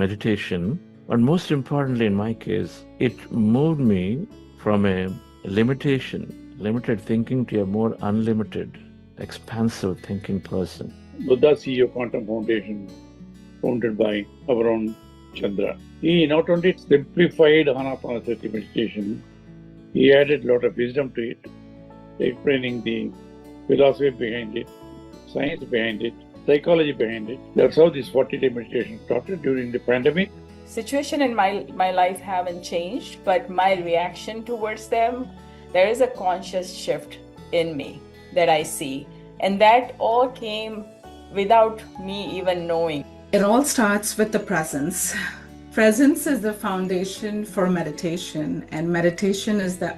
meditation. And most importantly, in my case, it moved me from a limited thinking to a more unlimited, expansive thinking person. Buddha CEO Quantum Foundation, founded by Abraham Chandra. He not only simplified Anapanasati meditation, he added a lot of wisdom to it, explaining the philosophy behind it, science behind it, psychology behind it. That's how this 40-day meditation started during the pandemic. Situation in my life haven't changed, but my reaction towards them, there is a conscious shift in me that I see. And that all came without me even knowing. It all starts with the presence. Presence is the foundation for meditation, and meditation is the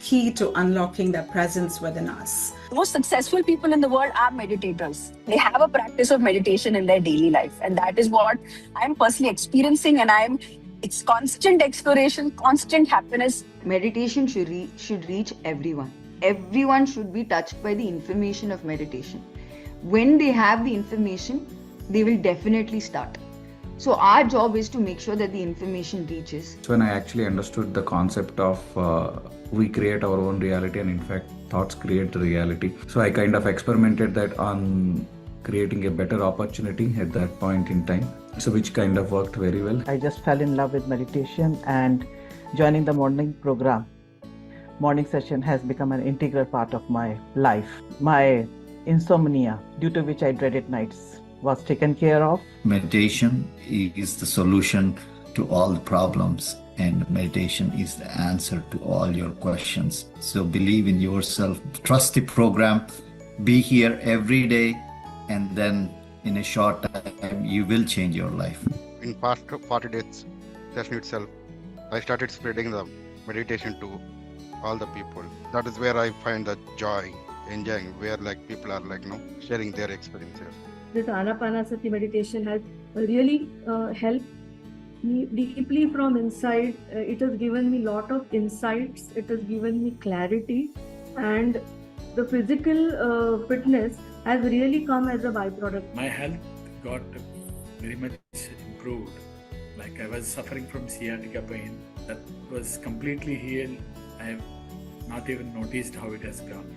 key to unlocking that presence within us. The most successful people in the world are meditators. They have a practice of meditation in their daily life. And that is what I'm personally experiencing, and it's constant exploration, constant happiness. Meditation should reach everyone. Everyone should be touched by the information of meditation. When they have the information, they will definitely start. So our job is to make sure that the information reaches. When I actually understood the concept of we create our own reality, and in fact thoughts create the reality. So I kind of experimented that on creating a better opportunity at that point in time. So which kind of worked very well. I just fell in love with meditation, and joining the morning program. Morning session has become an integral part of my life. My insomnia, due to which I dreaded nights, was taken care of. Meditation is the solution to all the problems, and meditation is the answer to all your questions. So believe in yourself, trust the program, be here every day, and then in a short time you will change your life. In past 40 days session itself, I started spreading the meditation to all the people. That is where I find the joy, enjoying, where like people are sharing their experiences. This Anapanasati meditation has really helped me deeply from inside. It has given me a lot of insights. It has given me clarity, and the physical fitness has really come as a byproduct. My health got very much improved. Like I was suffering from sciatica pain, that was completely healed. I have not even noticed how it has gone.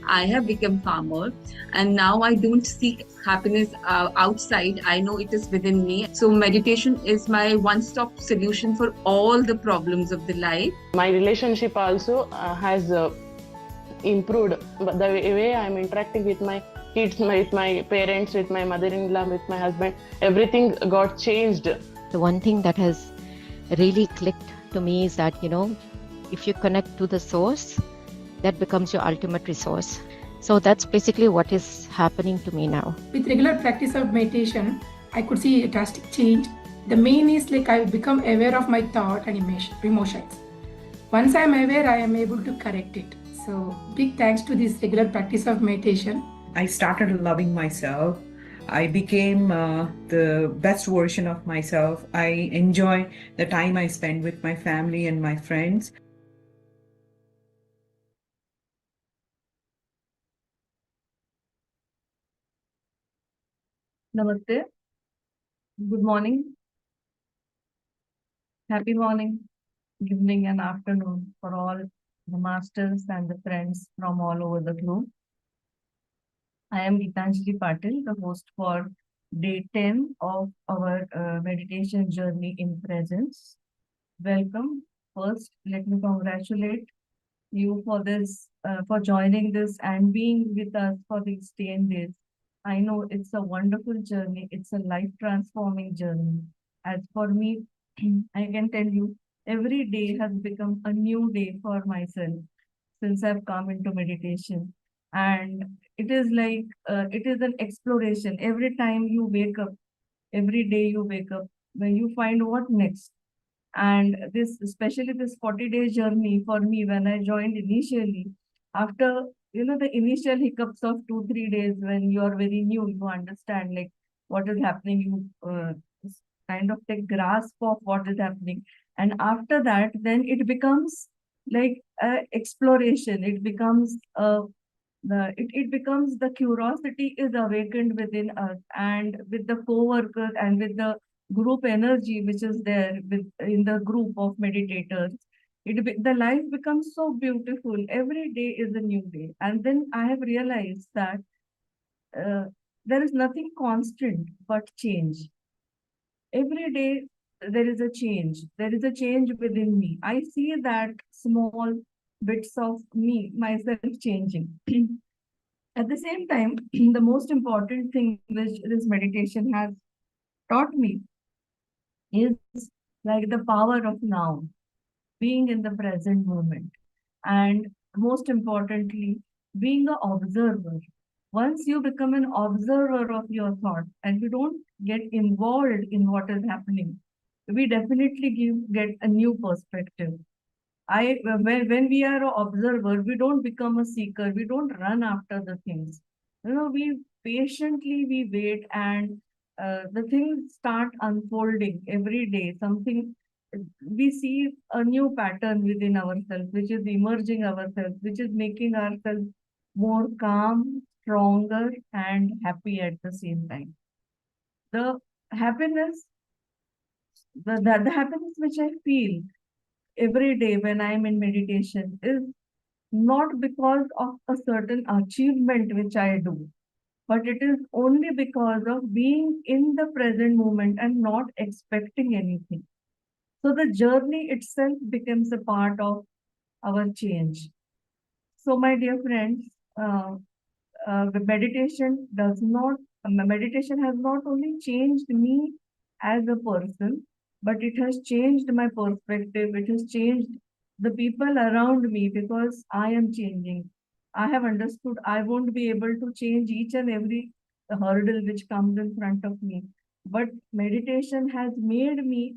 I have become calmer, and now I don't seek happiness outside. I know it is within me. So meditation is my one-stop solution for all the problems of the life. My relationship also has improved. But the way I'm interacting with my kids, with my parents, with my mother-in-law, with my husband, everything got changed. The one thing that has really clicked to me is that, if you connect to the source, that becomes your ultimate resource. So that's basically what is happening to me now. With regular practice of meditation, I could see a drastic change. The main is I become aware of my thought and emotions. Once I am aware, I am able to correct it. So big thanks to this regular practice of meditation. I started loving myself. I became the best version of myself. I enjoy the time I spend with my family and my friends. Namaste. Good morning. Happy morning, evening and afternoon for all the masters and the friends from all over the globe. I am Gitanjali Patil, the host for day 10 of our meditation journey in presence. Welcome. First, let me congratulate you for this, for joining this and being with us for these 10 days. I know it's a wonderful journey. It's a life-transforming journey. As for me, I can tell you, every day has become a new day for myself since I've come into meditation. And it is it is an exploration. Every time you wake up, every day you wake up, when you find what next. And especially this 40-day journey for me, when I joined initially, after the initial hiccups of 2-3 days, when you are very new, you understand what is happening, you kind of take grasp of what is happening. And after that, then it becomes exploration. It becomes it becomes the curiosity is awakened within us, and with the co-workers and with the group energy which is there in the group of meditators, the life becomes so beautiful. Every day is a new day. And then I have realized that there is nothing constant but change. Every day there is a change. There is a change within me. I see that small bits of me, myself changing. At the same time, the most important thing which this meditation has taught me is like the power of now, being in the present moment. And most importantly, being an observer. Once you become an observer of your thoughts and you don't get involved in what is happening, we definitely get a new perspective. When we are an observer, we don't become a seeker. We don't run after the things. We patiently we wait, and the things start unfolding every day. Something we see a new pattern within ourselves, which is emerging ourselves, which is making ourselves more calm, stronger, and happy at the same time. The happiness, the happiness which I feel every day when I'm in meditation is not because of a certain achievement which I do, but it is only because of being in the present moment and not expecting anything. So the journey itself becomes a part of our change. So, my dear friends, the meditation has not only changed me as a person, but it has changed my perspective. It has changed the people around me because I am changing. I have understood I won't be able to change each and every hurdle which comes in front of me. But meditation has made me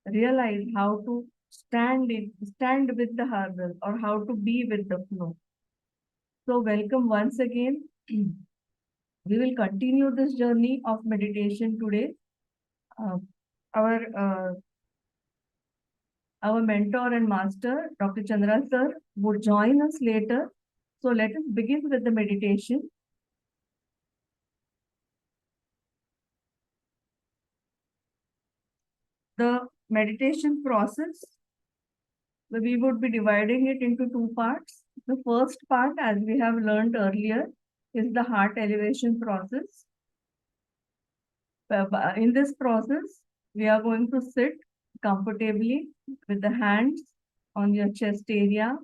realize how to stand with the hurdle, or how to be with the flow. So welcome once again. We will continue this journey of meditation today. Our mentor and master, Dr. Chandra sir, would join us later. So let us begin with the meditation. The meditation process, we would be dividing it into two parts. The first part, as we have learned earlier, is the heart elevation process. In this process, we are going to sit comfortably with the hands on your chest area.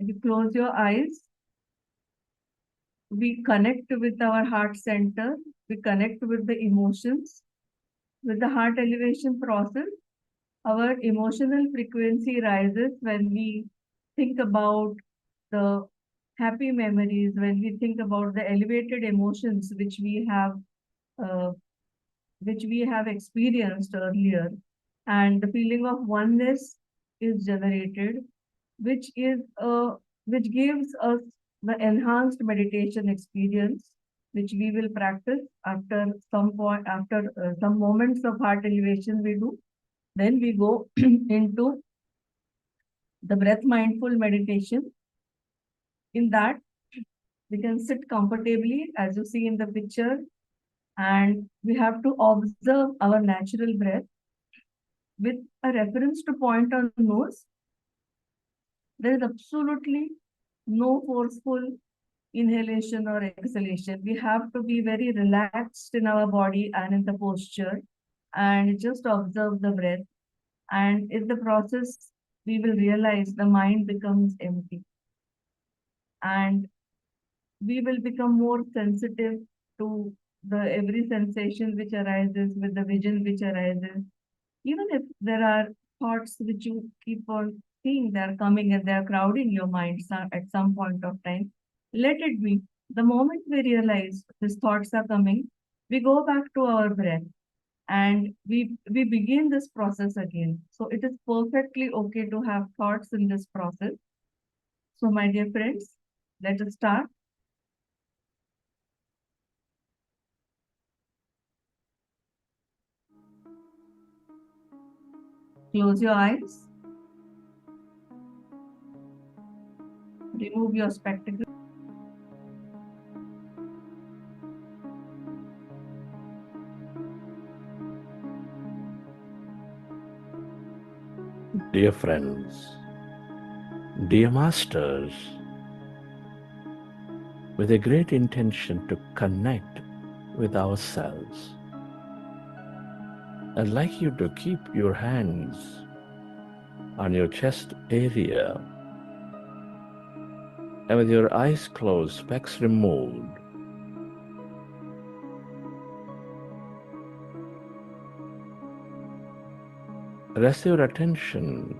You close your eyes. We connect with our heart center. We connect with the emotions. With the heart elevation process, our emotional frequency rises when we think about the happy memories, when we think about the elevated emotions which we have experienced earlier, and the feeling of oneness is generated, which gives us the enhanced meditation experience, which we will practice after some point, after some moments of heart elevation we do. Then we go into the breath mindful meditation. In that, we can sit comfortably, as you see in the picture, and we have to observe our natural breath with a reference to point on the nose. There is absolutely no forceful inhalation or exhalation. We have to be very relaxed in our body and in the posture, and just observe the breath. And in the process, we will realize the mind becomes empty, and we will become more sensitive to the every sensation which arises, with the vision which arises. Even if there are thoughts which you keep on seeing, they are coming and they are crowding your mind at some point of time, let it be. The moment we realize these thoughts are coming, we go back to our breath, and we begin this process again. So it is perfectly okay to have thoughts in this process. So my dear friends, let us start. Close your eyes. Remove your spectacles. dear friends, dear masters, with a great intention to connect with ourselves, I'd like you to keep your hands on your chest area and with your eyes closed, specs removed, rest your attention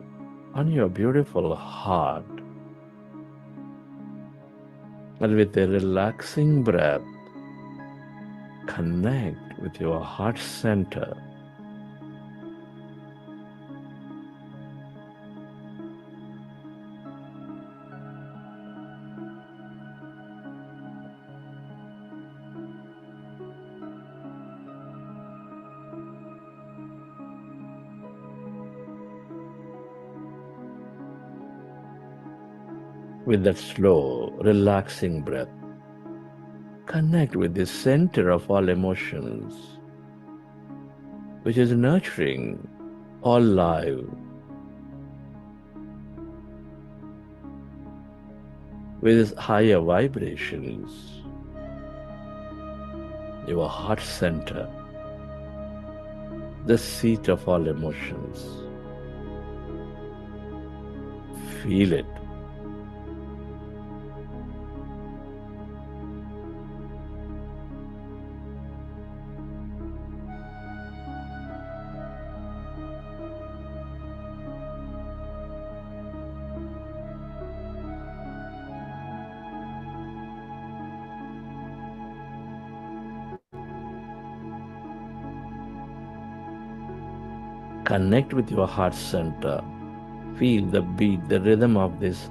on your beautiful heart, and with a relaxing breath, connect with your heart center. With that slow, relaxing breath, connect with the center of all emotions, which is nurturing all life. With its higher vibrations, your heart center, the seat of all emotions. Feel it. Connect with your heart center. Feel the beat, the rhythm of this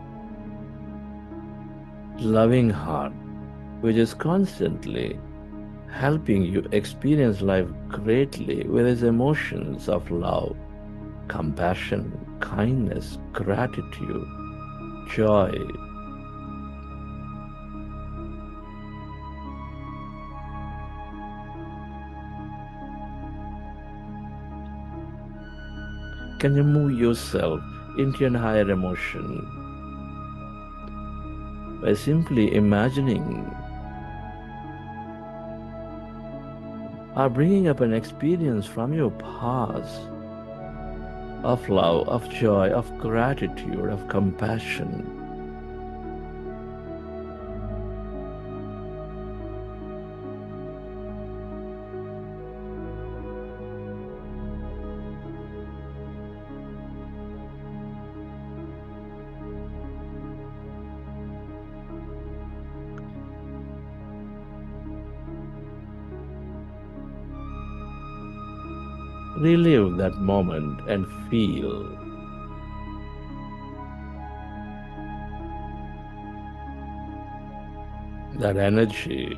loving heart, which is constantly helping you experience life greatly with its emotions of love, compassion, kindness, gratitude, joy. Can you move yourself into a higher emotion by simply imagining or bringing up an experience from your past of love, of joy, of gratitude, of compassion? Relive that moment and feel that energy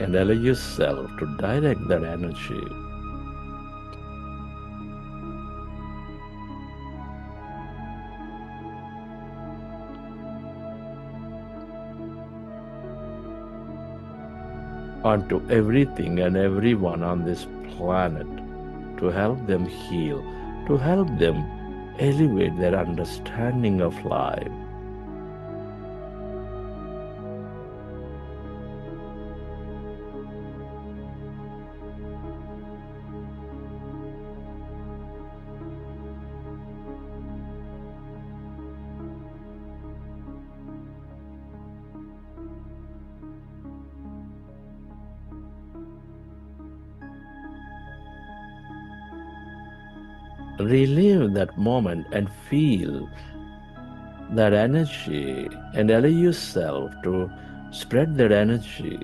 and allow yourself to direct that energy onto everything and everyone on this planet, to help them heal, to help them elevate their understanding of life. Relive that moment and feel that energy and allow yourself to spread that energy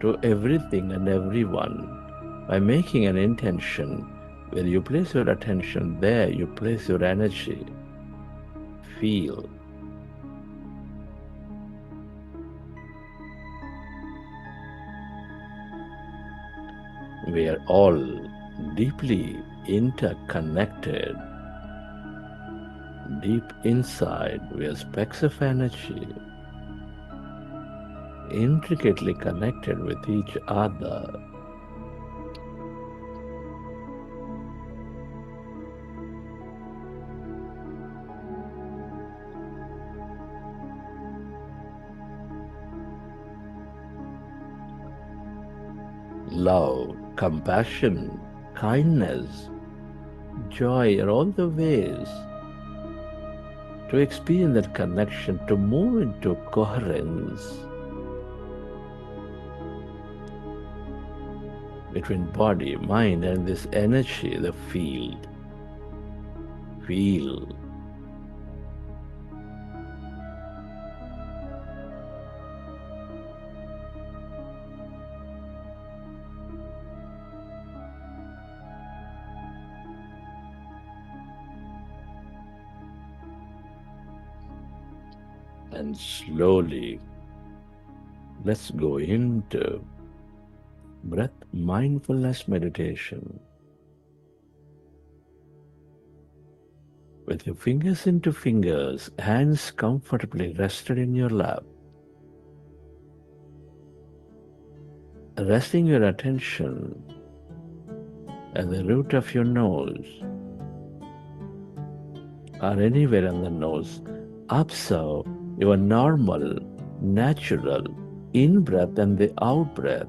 to everything and everyone by making an intention. Where you place your attention, there you place your energy. Feel. We are all deeply interconnected. Deep inside, we are specks of energy, intricately connected with each other. Love, compassion, kindness, joy are all the ways to experience that connection, to move into coherence between body, mind, and this energy, the field. Feel. And slowly, let's go into breath mindfulness meditation. With your fingers into fingers, hands comfortably rested in your lap. Resting your attention at the root of your nose or anywhere on the nose, observe your normal, natural in-breath and the out-breath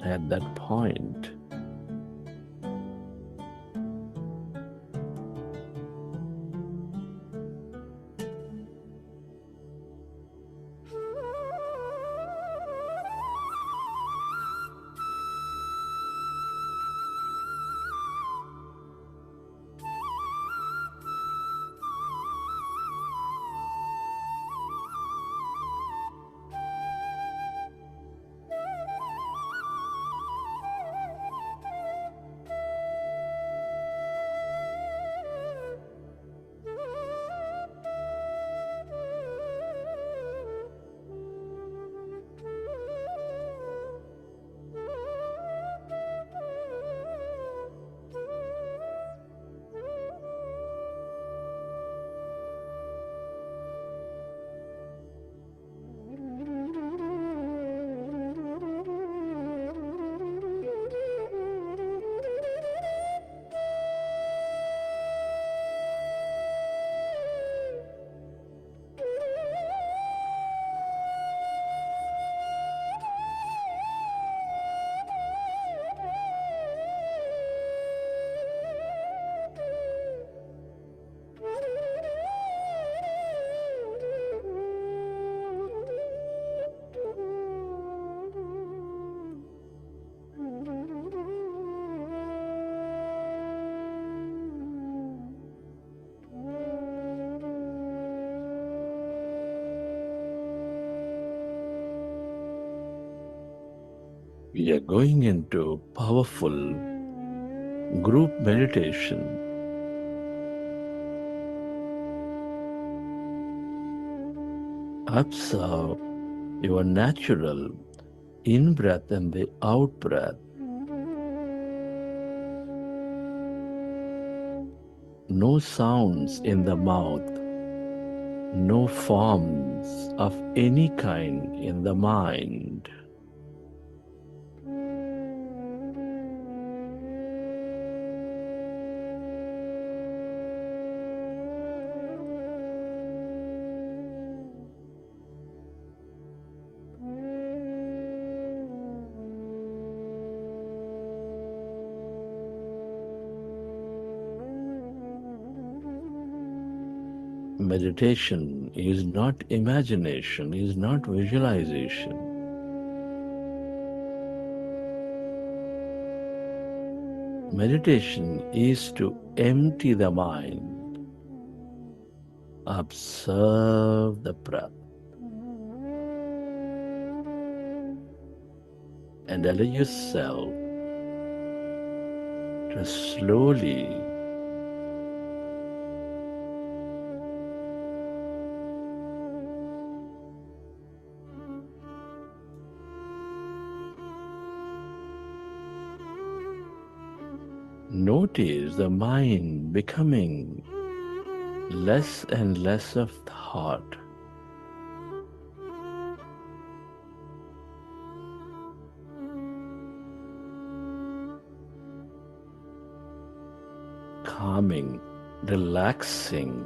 at that point. We are going into powerful group meditation. Observe your natural in-breath and the out-breath. No sounds in the mouth, no forms of any kind in the mind. Meditation is not imagination, is not visualization. Meditation is to empty the mind, observe the breath, and allow yourself to slowly notice the mind becoming less and less of thought. Calming, relaxing.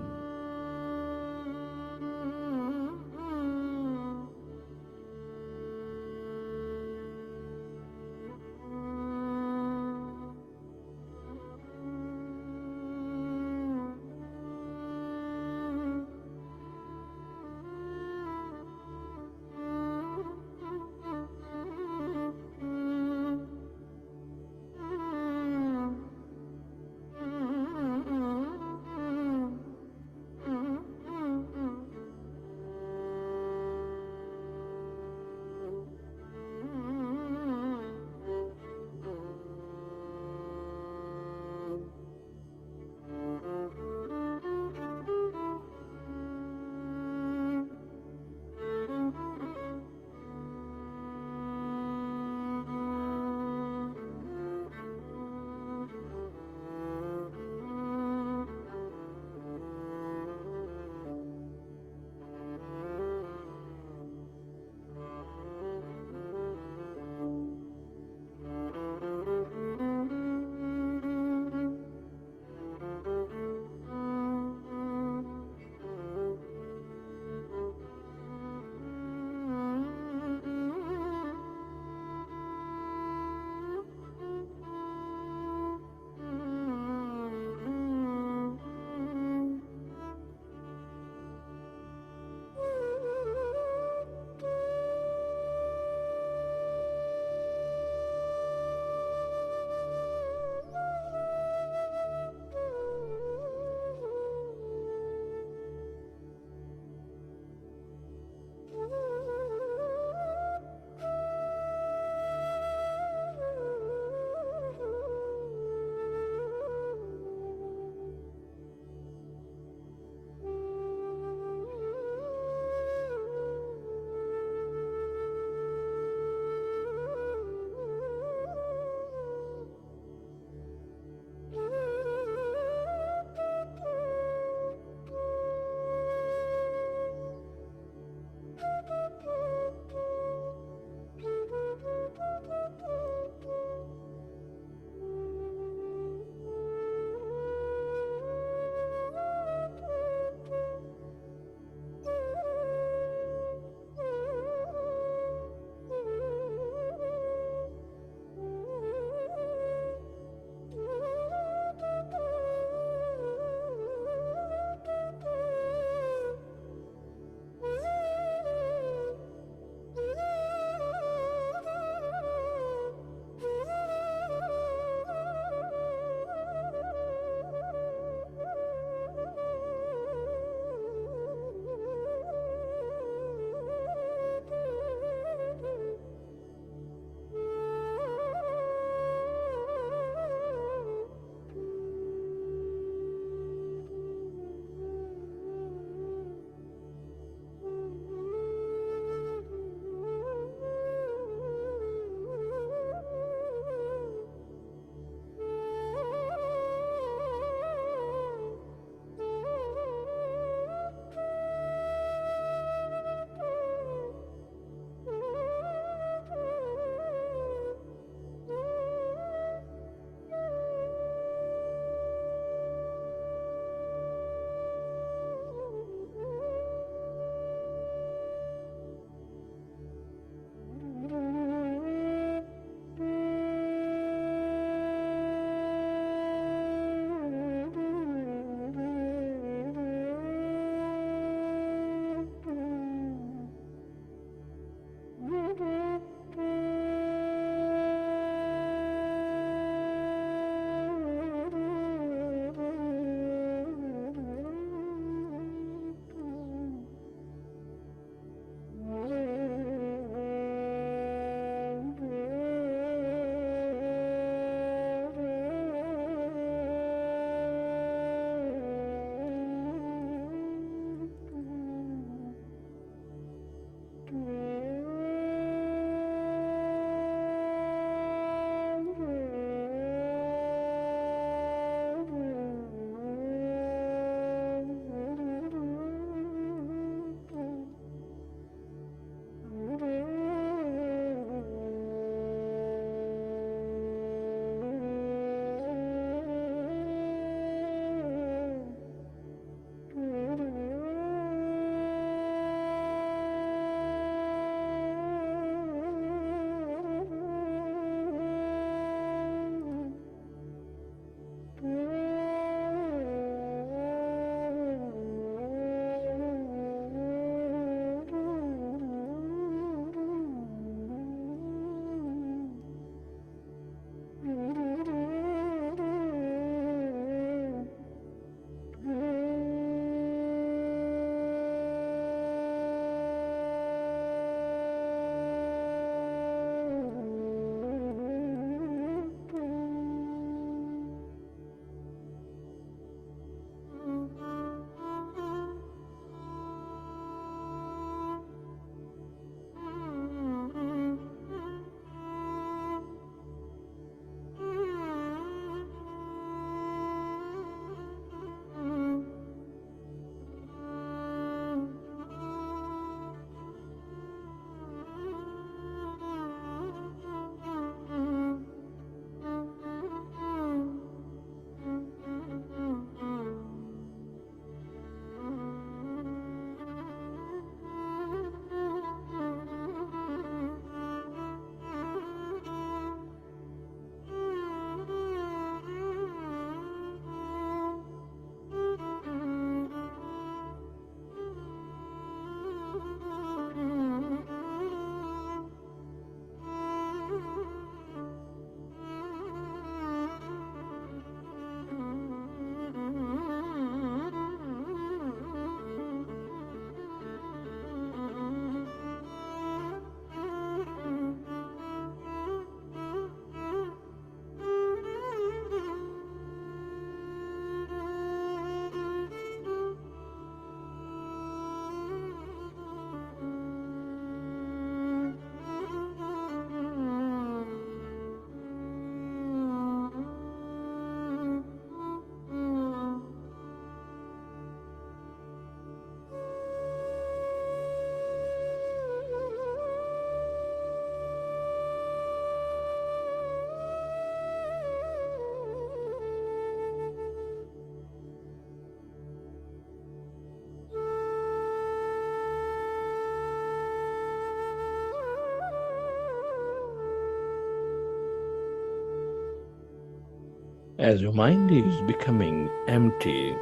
As your mind is becoming empty,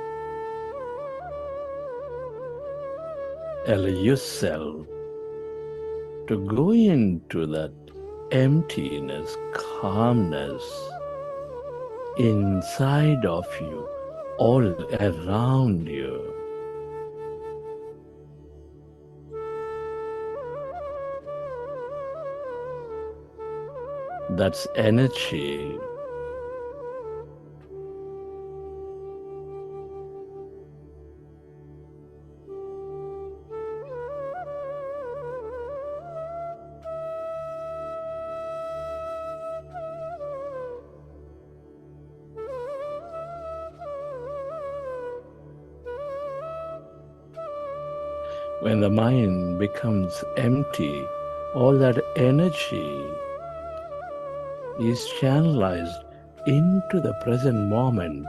allow yourself to go into that emptiness, calmness inside of you, all around you. That's energy. When the mind becomes empty, all that energy is channelized into the present moment.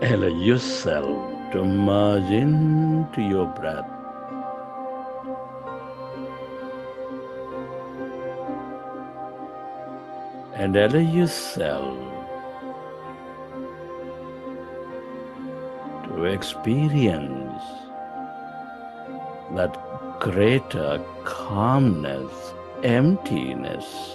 Allow yourself to merge into your breath. And allow yourself to experience that greater calmness, emptiness.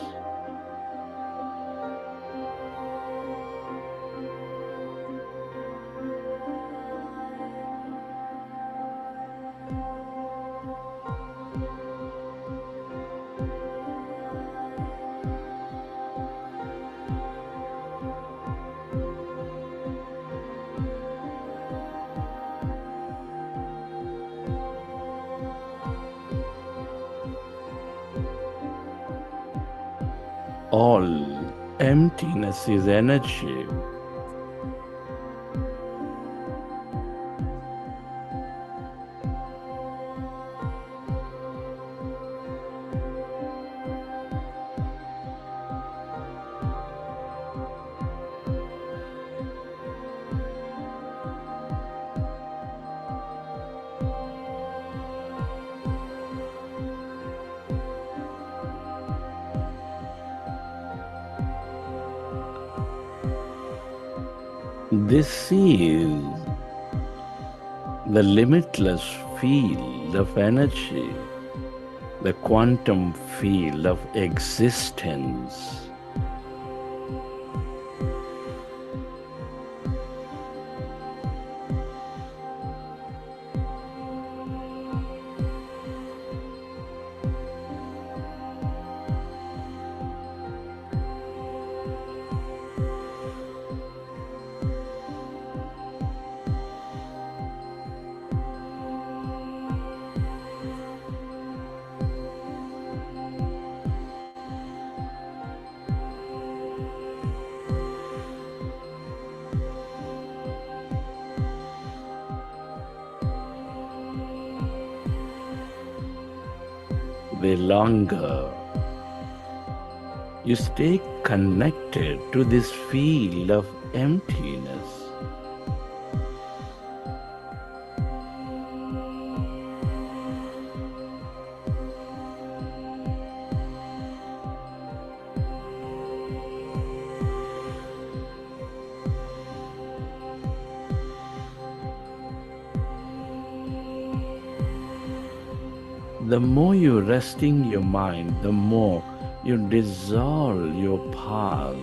All emptiness is energy. This is the limitless field of energy, the quantum field of existence. The longer you stay connected to this field of emptiness, the more you resting your mind, the more you dissolve your past.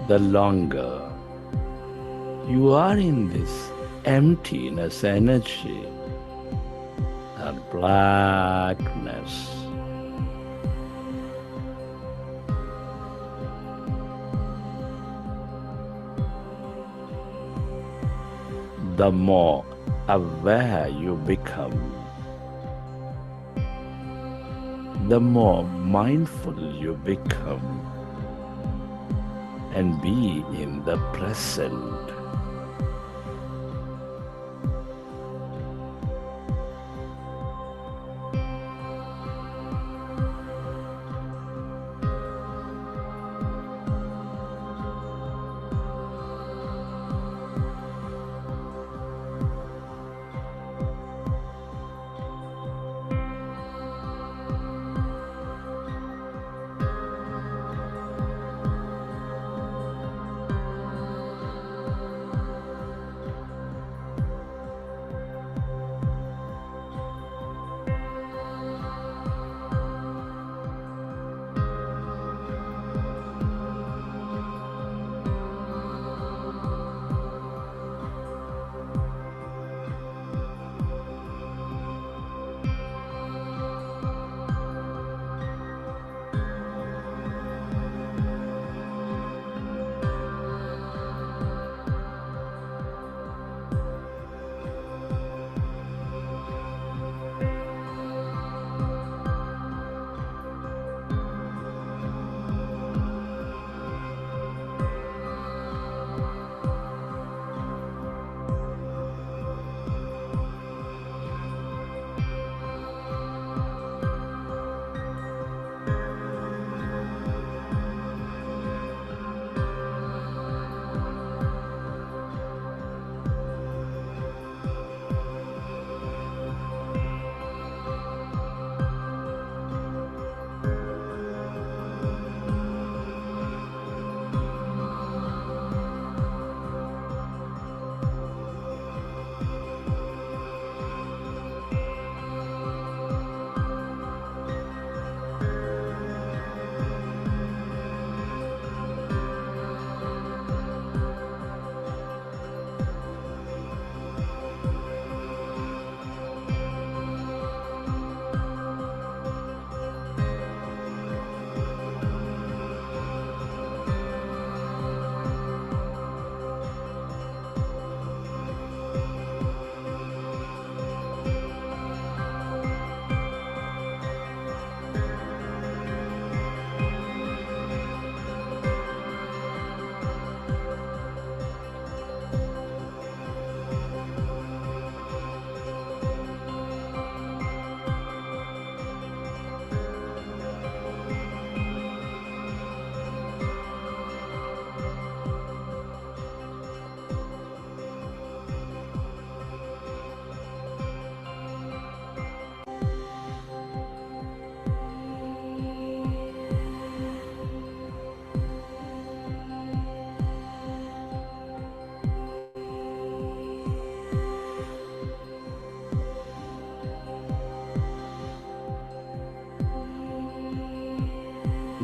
The longer you are in this emptiness energy, that blackness, the more aware you become, the more mindful you become, and be in the present.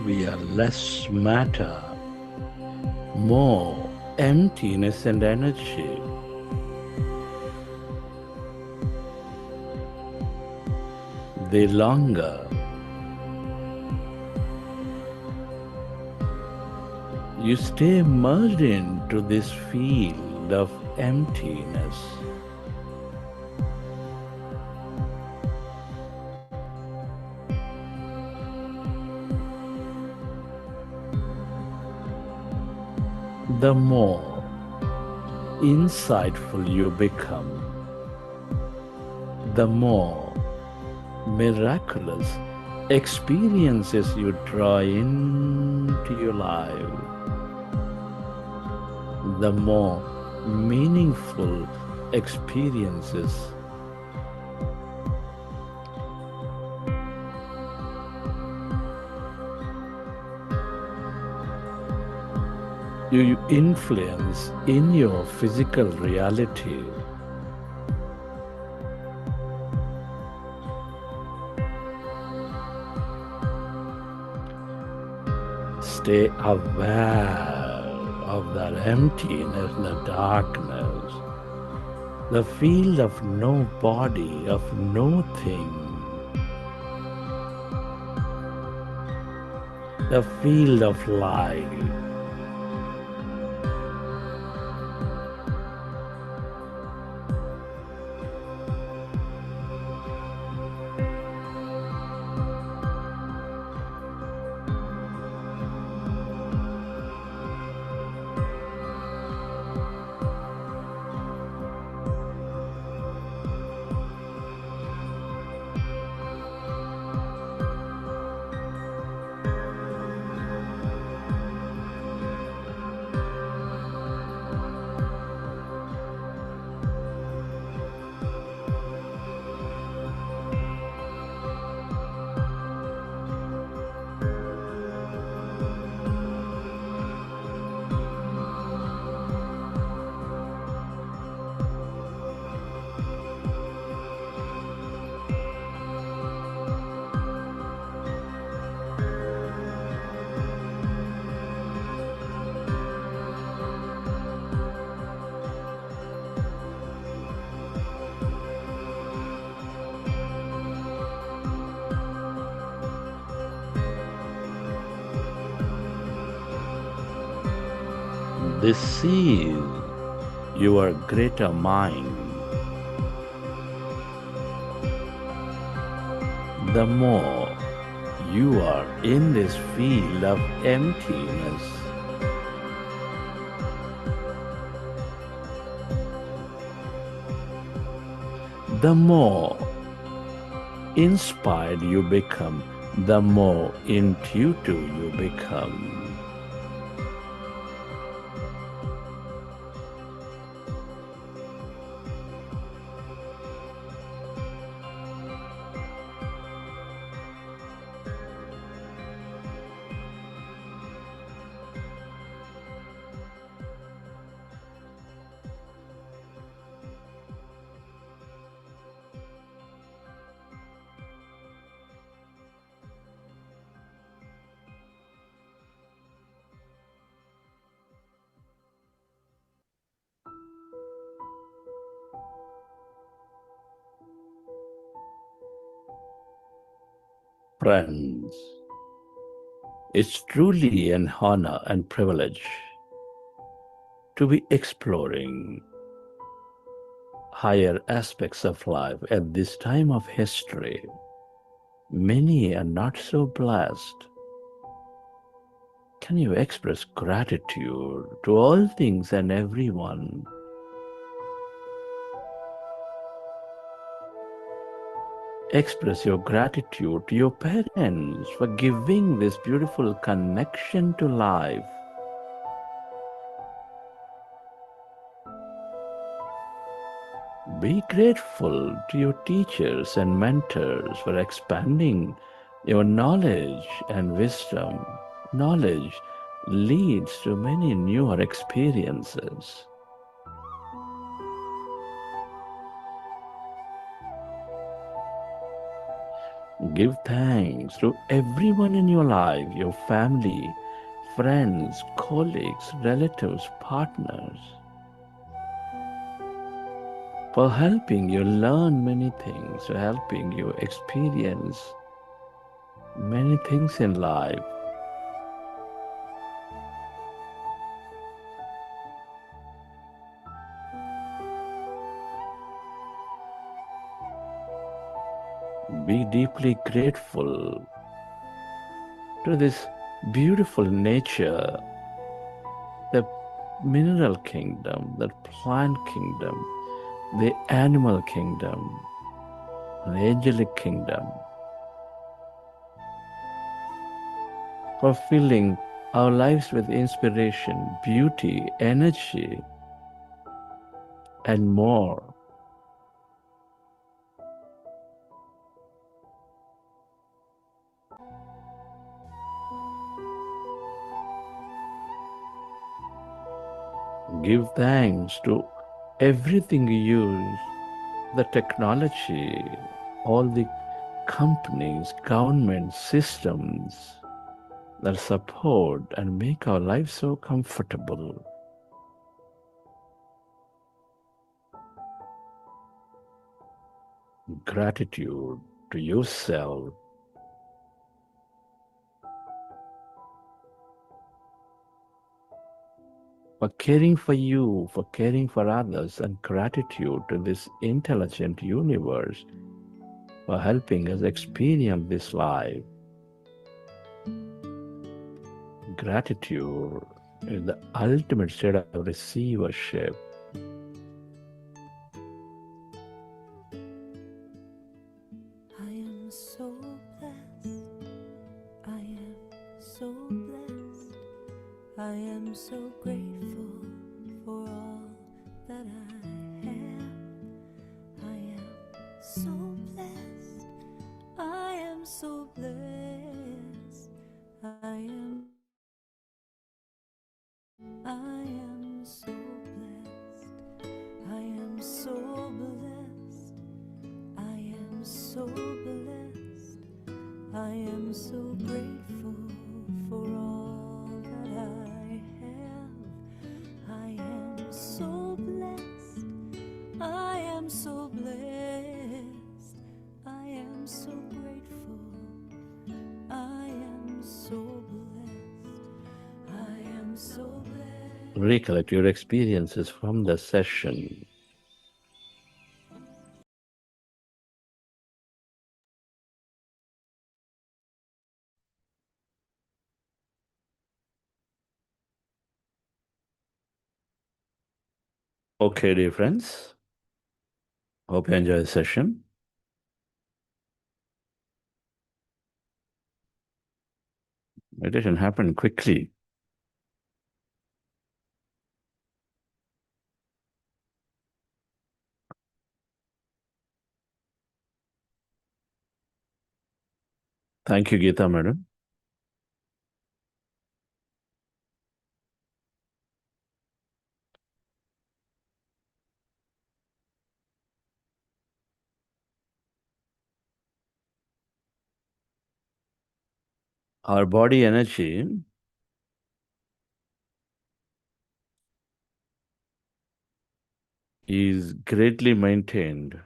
we are less matter, more emptiness and energy. The longer you stay merged into this field of emptiness, the more insightful you become, the more miraculous experiences you draw into your life, the more meaningful experiences you influence in your physical reality. Stay aware of that emptiness, the darkness, the field of no body, of no thing, the field of light. This is your greater mind. The more you are in this field of emptiness, the more inspired you become, the more intuitive you become. Friends, it's truly an honor and privilege to be exploring higher aspects of life at this time of history. Many are not so blessed. Can you express gratitude to all things and everyone? Express your gratitude to your parents for giving this beautiful connection to life. Be grateful to your teachers and mentors for expanding your knowledge and wisdom. Knowledge leads to many newer experiences. Give thanks to everyone in your life, your family, friends, colleagues, relatives, partners, for helping you learn many things, for helping you experience many things in life. Be deeply grateful to this beautiful nature, the mineral kingdom, the plant kingdom, the animal kingdom, the angelic kingdom, for filling our lives with inspiration, beauty, energy, and more. Give thanks to everything you use, the technology, all the companies, government systems that support and make our life so comfortable. Gratitude to yourself for caring for you, for caring for others, and gratitude to this intelligent universe for helping us experience this life. Gratitude is the ultimate state of receivership. I am so blessed. I am so blessed. I am so grateful for all that I have. I am so blessed. I am so blessed. I am so blessed. I am so blessed. I am so blessed. I am so grateful for all that I have. I am so blessed. I am so blessed. I am so grateful. I am so blessed. I am so blessed. Recollect your experiences from the session. Okay, dear friends. Hope you enjoy the session. Meditation happened quickly. Thank you, Geeta madam. Our body energy is greatly maintained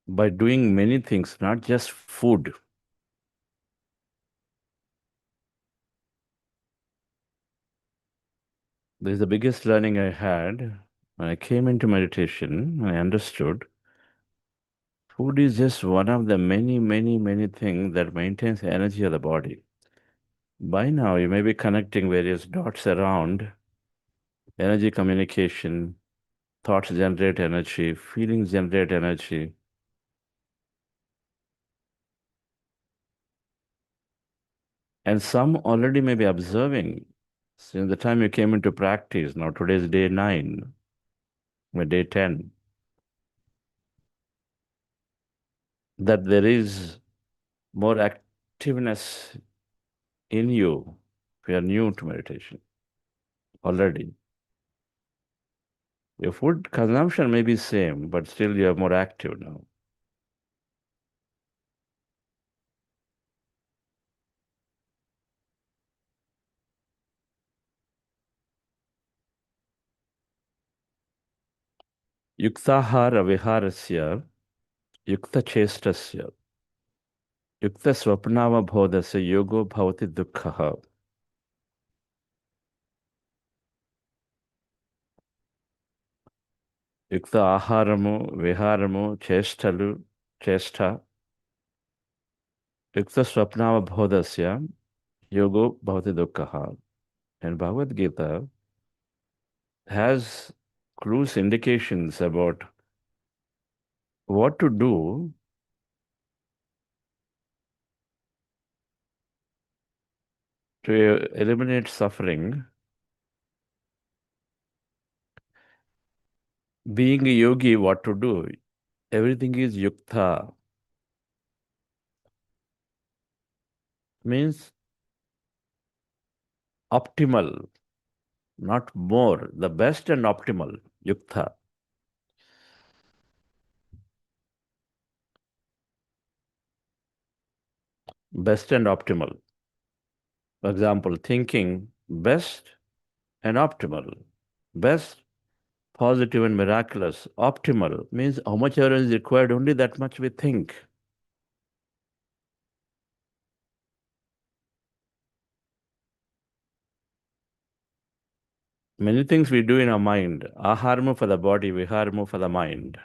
by doing many things, not just food. This is the biggest learning I had when I came into meditation. I understood food is just one of the many things that maintains the energy of the body. By now, you may be connecting various dots around energy communication, thoughts generate energy, feelings generate energy. And some already may be observing since the time you came into practice. Now, today is day 9, or day 10, that there is more activeness in you if you are new to meditation already. Your food consumption may be same, but still you are more active now. Yuktahara viharasya, yukta chestasya, yukta swapnava bodhasya yogo bhavati dukkha. యుక్త ఆహారము విహారము చేష్టలు చేష్ట యుక్త స్వప్నావబోధస్య యోగో భవతి దుఃఖః. And Bhagavad Gita has clues, indications about what to do to eliminate suffering. Being a yogi, what to do? Everything is yukta. Means optimal, not more. The best and optimal, yukta. Best and optimal. For example, thinking best and optimal. Best, positive and miraculous. Optimal means how much ever is required, only that much we think. Many things we do in our mind. Aharma for the body, viharma for the mind.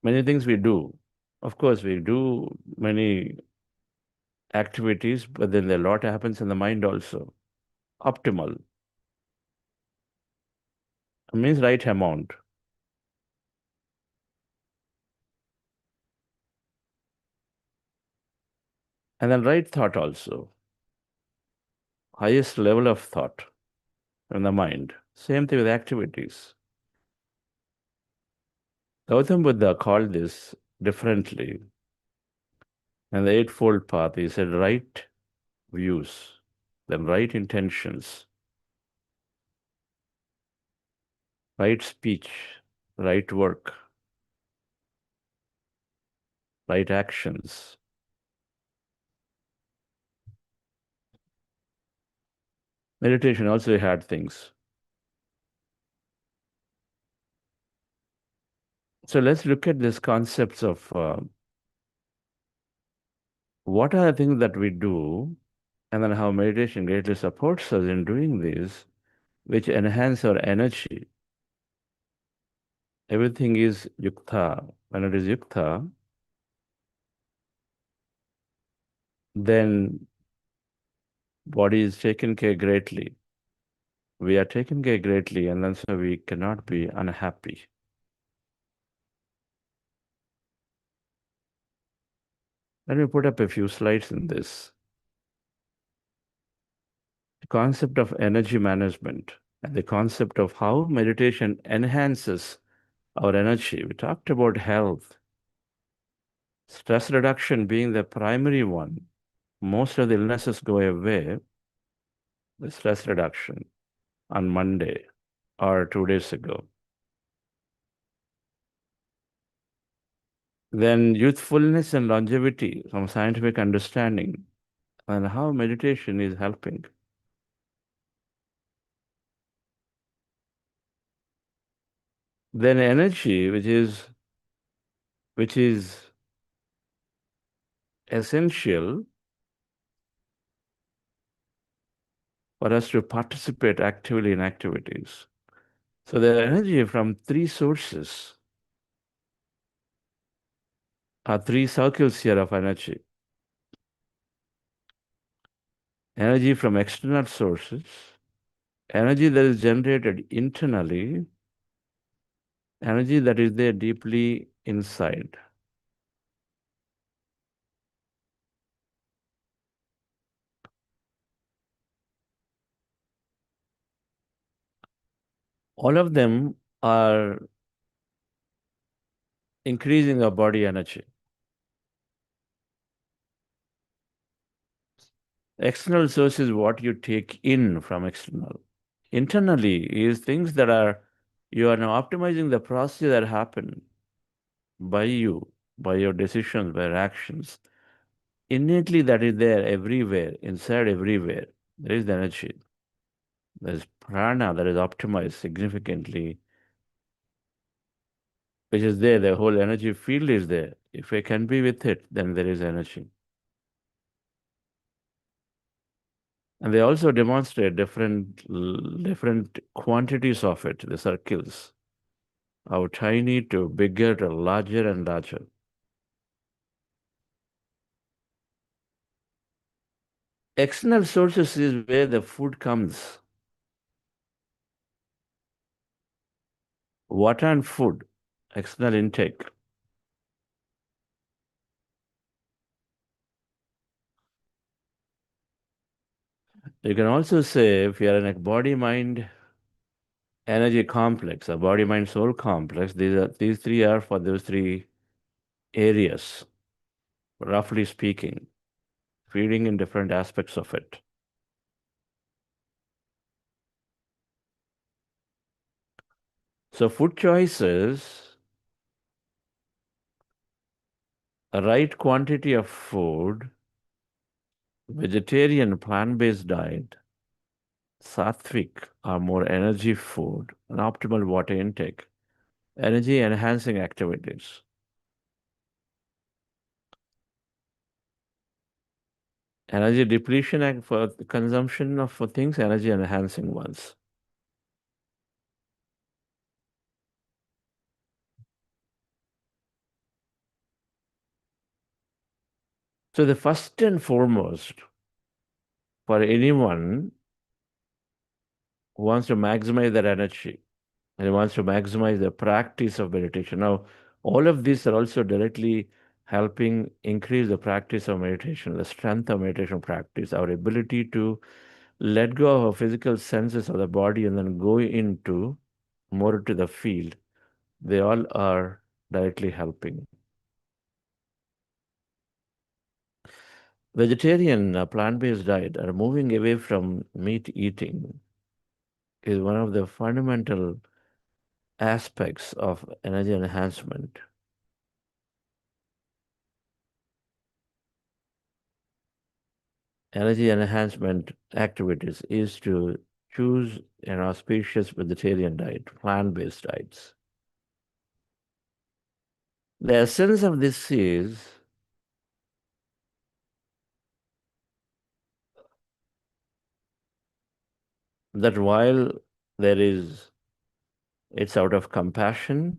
Many things we do. Of course, we do many activities, but then a lot happens in the mind also. Optimal means right amount. And then right thought also. Highest level of thought in the mind. Same thing with activities. Gautam Buddha called this differently. And the Eightfold Path, he said right views, then right intentions, right speech, right work, right actions. Meditation also had things. So let's look at these concepts of what are the things that we do, and then how meditation greatly supports us in doing this, which enhance our energy. Everything is yukta. When it is yukta, then body is taken care greatly. We are taken care greatly, and then so we cannot be unhappy. Let me put up a few slides in this. The concept of energy management and the concept of how meditation enhances our energy. We talked about health, stress reduction being the primary one. Most of the illnesses go away with stress reduction on Monday or 2 days ago. Then youthfulness and longevity from scientific understanding and how meditation is helping. Then energy, which is essential for us to participate actively in activities. So the energy from three sources are three circles here of energy. Energy from external sources, energy that is generated internally, energy that is there deeply inside. All of them are increasing our body energy. External source is what you take in from external. internally is things that are, you are now optimizing the process that happen by you, by your decisions, by your actions. Innately that is there everywhere, inside everywhere. There is the energy. There is prana that is optimized significantly, which is there. The whole energy field is there. If I can be with it, then there is energy. And they also demonstrate different quantities of it, the circles, how tiny to bigger to larger and larger. External sources is where the food comes. Water and food, external intake. You can also say, if you are in a body-mind energy complex, a body-mind soul complex, these three are for those three areas, roughly speaking, feeding in different aspects of it. So food choices, a right quantity of food, vegetarian plant-based diet, sattvic or more energy food, and optimal water intake, energy enhancing activities. Energy depletion for consumption of for things, energy enhancing ones. So the first and foremost for anyone who wants to maximize their energy and he wants to maximize the practice of meditation. Now, all of these are also directly helping increase the practice of meditation, the strength of meditation practice, our ability to let go of our physical senses of the body and then go into more to the field. They all are directly helping. Vegetarian plant-based diet or moving away from meat eating is one of the fundamental aspects of energy enhancement. Energy enhancement activities is to choose an auspicious vegetarian diet, plant-based diets. The essence of this is that while it's out of compassion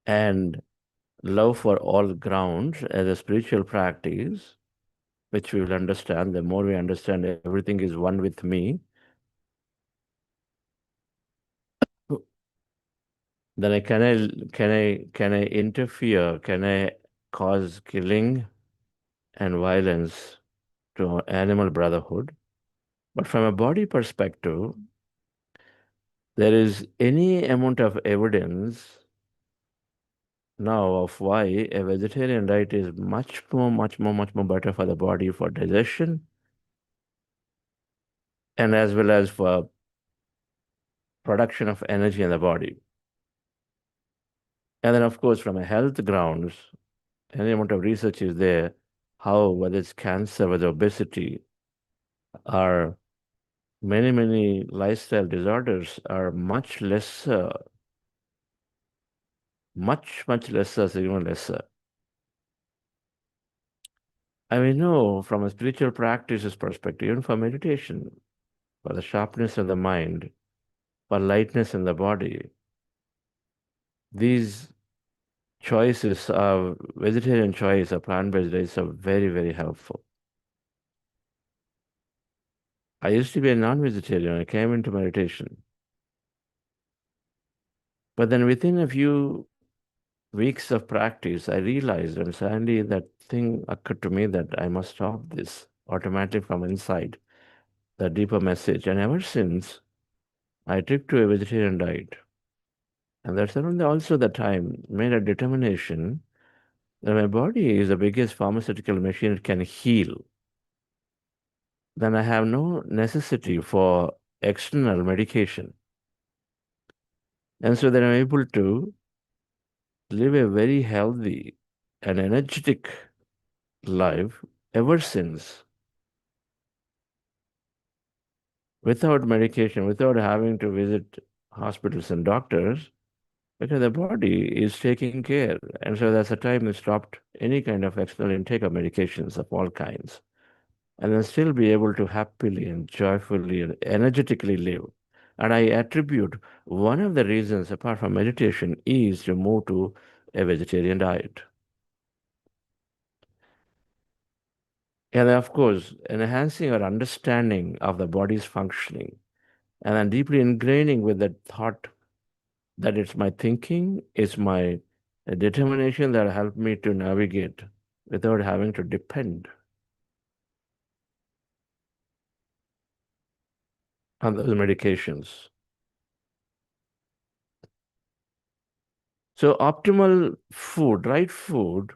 and love for all grounds as a spiritual practice, which we will understand, the more we understand everything is one with me, then can I interfere? Can I cause killing and violence to animal brotherhood? But from a body perspective, there is any amount of evidence now of why a vegetarian diet is much more better for the body, for digestion, and as well as for production of energy in the body. And then, of course, from a health grounds, any amount of research is there, how, whether it's cancer, whether obesity, or many lifestyle disorders are much lesser, much lesser, significantly lesser. I mean, know from a spiritual practices perspective, even for meditation, for the sharpness of the mind, for lightness in the body, these choices of vegetarian choice or plant-based diets are very helpful. I used to be a non-vegetarian. I came into meditation. But then within a few weeks of practice, I realized, and suddenly that thing occurred to me that I must stop this automatically from inside, the deeper message. And ever since, I took to a vegetarian diet. And that's around also the time made a determination that my body is the biggest pharmaceutical machine, it can heal. Then I have no necessity for external medication. And so then I'm able to live a very healthy and energetic life ever since, without medication, without having to visit hospitals and doctors, because the body is taking care. And so that's the time we stopped any kind of external intake of medications of all kinds. And then still be able to happily and joyfully and energetically live. And I attribute one of the reasons, apart from meditation, is to move to a vegetarian diet. And of course, enhancing our understanding of the body's functioning, and then deeply ingraining with that thought that it's my thinking, it's my determination that helped me to navigate without having to depend on those medications. So optimal food, right food,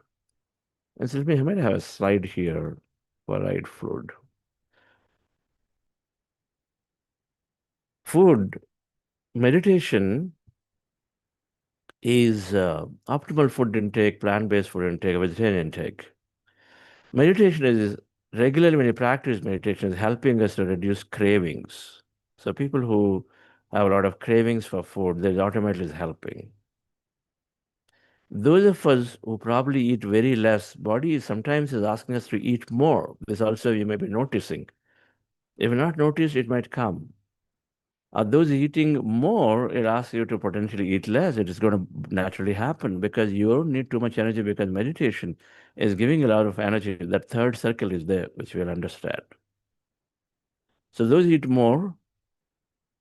and so I might have a slide here for right food. Food, meditation is optimal food intake, plant-based food intake, vegetarian intake. Meditation is regularly, when you practice meditation, is helping us to reduce cravings. So people who have a lot of cravings for food, that automatically is helping. Those of us who probably eat very less, body sometimes is asking us to eat more. This also you may be noticing. If not noticed, it might come. Those eating more, it asks you to potentially eat less. It is going to naturally happen because you don't need too much energy, because meditation is giving a lot of energy. That third circle is there, which we'll understand. So those eat more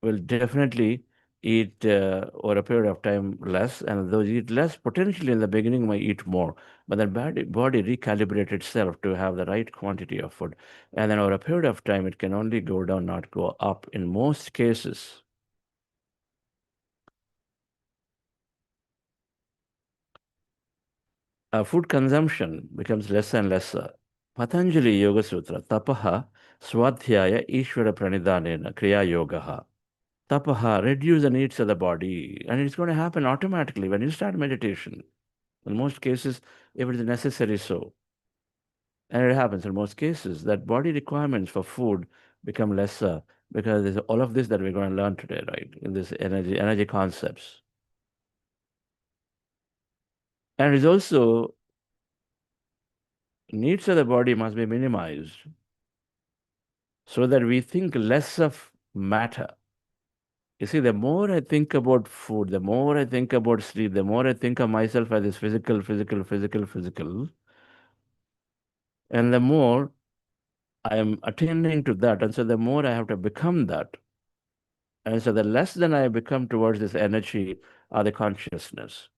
will definitely eat over a period of time less, and those eat less potentially in the beginning might eat more, but then body recalibrate itself to have the right quantity of food, and then over a period of time it can only go down, not go up in most cases. Food consumption becomes less and lesser. Patanjali Yoga Sutra, tapaha swadhyaya ishvara pranidhanena kriya yogaha. Tapaha, reduce the needs of the body, and it's going to happen automatically when you start meditation. In most cases, if it is necessary so. And it happens in most cases that body requirements for food become lesser because there's all of this that we're going to learn today, right? In this energy concepts. And it's also needs of the body must be minimized so that we think less of matter. You see, the more I think about food, the more I think about sleep, the more I think of myself as this physical, and the more I am attending to that, and so the more I have to become that. And so the less than I become towards this energy or the consciousness.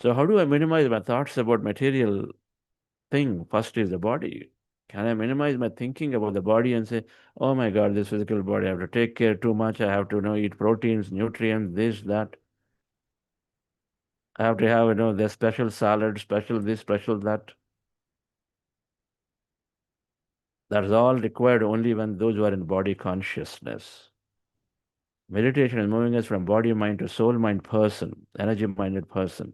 So how do I minimize my thoughts about material thing? First is the body. Can I minimize my thinking about the body and say, oh my God, this physical body, I have to take care too much. I have to eat proteins, nutrients, this, that. I have to have, the special salad, special this, special that. That's all required only when those who are in body consciousness. Meditation is moving us from body, mind to soul, mind person, energy-minded person.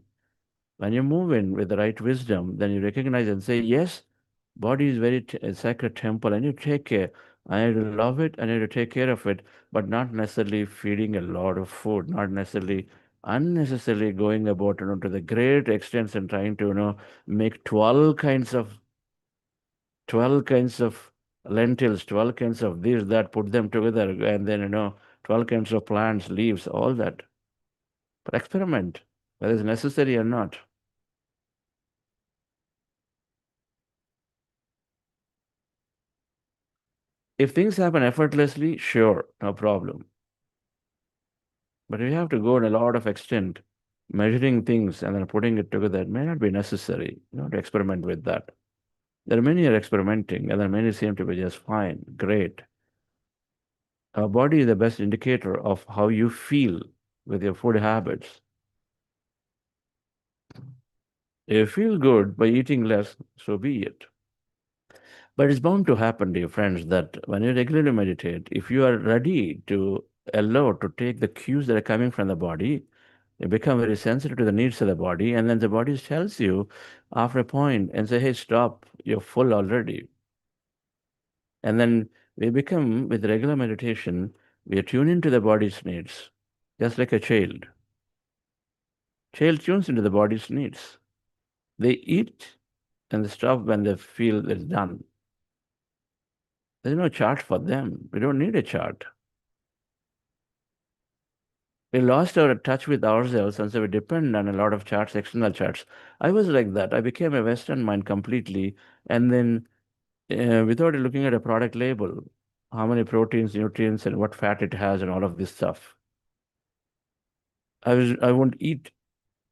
When you move in with the right wisdom, then you recognize and say, yes, body is very a sacred temple, and you take care. I need to love it, I need to take care of it, but not necessarily feeding a lot of food, not necessarily unnecessarily going about to the great extent and trying to make 12 kinds of lentils, 12 kinds of this, that, put them together, and then 12 kinds of plants, leaves, all that. But experiment whether it's necessary or not. If things happen effortlessly, sure, no problem. But if you have to go in a lot of extent, measuring things and then putting it together, it may not be necessary, to experiment with that. There are many are experimenting, and then many seem to be just fine, great. Our body is the best indicator of how you feel with your food habits. If you feel good by eating less, so be it. But it's bound to happen, dear friends, that when you regularly meditate, if you are ready to allow to take the cues that are coming from the body, you become very sensitive to the needs of the body, and then the body tells you after a point and say, hey, stop, you're full already. And then we become, with regular meditation, we tune into the body's needs, just like a child. Child tunes into the body's needs. They eat and they stop when they feel it's done. There's no chart for them. We don't need a chart. We lost our touch with ourselves, and so we depend on a lot of charts, external charts. I was like that. I became a Western mind completely, and then without looking at a product label, how many proteins, nutrients, and what fat it has, and all of this stuff. I won't eat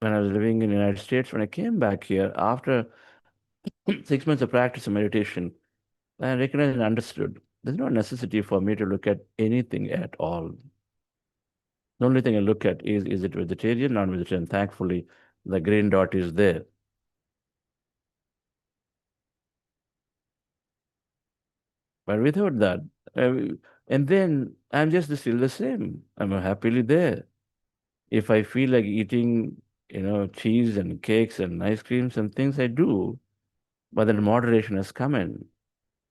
when I was living in the United States. When I came back here after 6 months of practice of meditation, I recognized and understood there's no necessity for me to look at anything at all. The only thing I look at is it vegetarian, non-vegetarian? Thankfully, the green dot is there. But without that, and then I'm just still the same. I'm happily there. If I feel like eating, cheese and cakes and ice creams and things, I do. But then moderation has come in.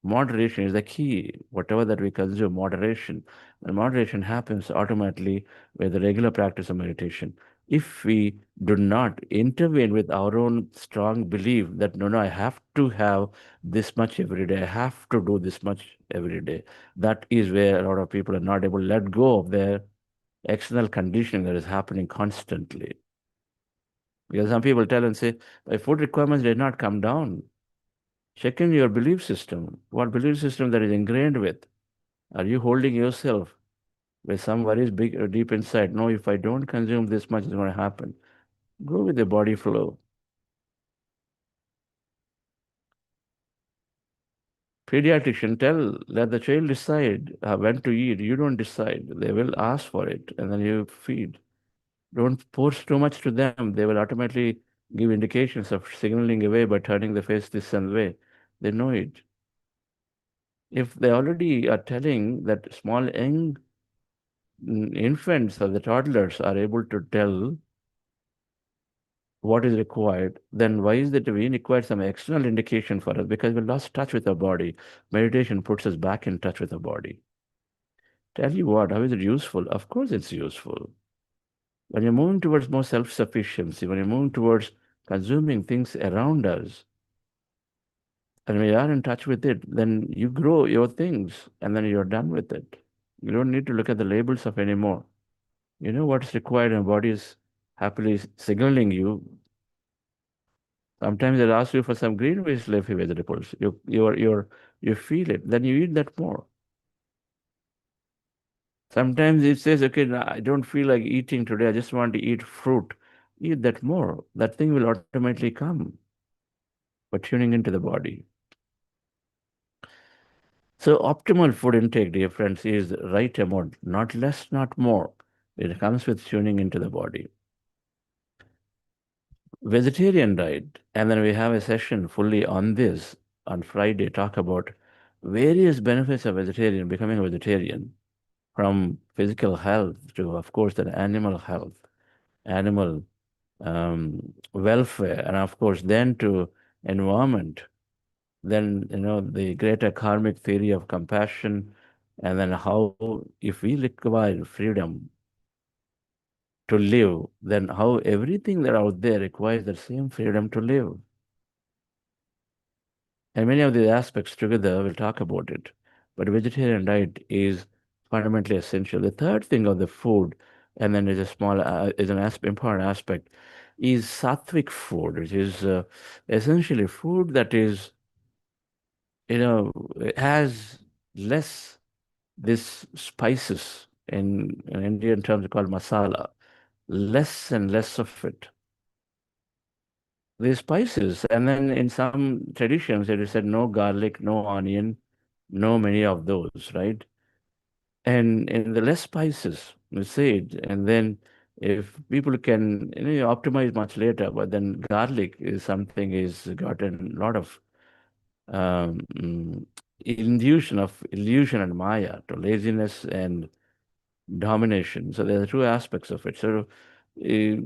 Moderation is the key. Whatever that we consume, moderation. And moderation happens automatically with the regular practice of meditation. If we do not intervene with our own strong belief that no, I have to have this much every day, I have to do this much every day, that is where a lot of people are not able to let go of their external conditioning that is happening constantly. Because some people tell and say, my food requirements did not come down. Check in your belief system. What belief system that is ingrained with? Are you holding yourself with some worries big deep inside? No, if I don't consume this much, it's going to happen. Go with the body flow. Pediatrician let the child decide when to eat. You don't decide. They will ask for it, and then you feed. Don't force too much to them. They will automatically give indications of signaling away by turning the face this and way. They know it. If they already are telling that small young infants or the toddlers are able to tell what is required, then why is it we require some external indication for us? Because we lost touch with our body. Meditation puts us back in touch with our body. Tell you what, how is it useful? Of course it's useful. When you're moving towards more self-sufficiency, when you're moving towards consuming things around us, and when you are in touch with it, then you grow your things, and then you're done with it. You don't need to look at the labels of anymore. You know what's required, and body is happily signaling you. Sometimes they'll ask you for some green leafy vegetables. You feel it, then you eat that more. Sometimes it says, okay, I don't feel like eating today. I just want to eat fruit. Eat that more. That thing will automatically come. But tuning into the body. So optimal food intake, dear friends, is right amount, not less, not more. It comes with tuning into the body. Vegetarian diet, and then we have a session fully on this on Friday, talk about various benefits of becoming a vegetarian, from physical health to, of course, the animal health, animal welfare, and of course, then to environment, then, the greater karmic theory of compassion, and then how, if we require freedom to live, then how everything that out there requires the same freedom to live. And many of these aspects together, we'll talk about it. But vegetarian diet is fundamentally essential. The third thing of the food, and then is a small, is an important aspect, is sattvic food, which is essentially food that is, has less this spices in Indian terms called masala, less and less of it. These spices, and then in some traditions it is said no garlic, no onion, no many of those, right? And in the less spices, we say it, and then if people can optimize much later, but then garlic is something is gotten a lot of illusion and maya, to laziness and domination. So there are two aspects of it. So we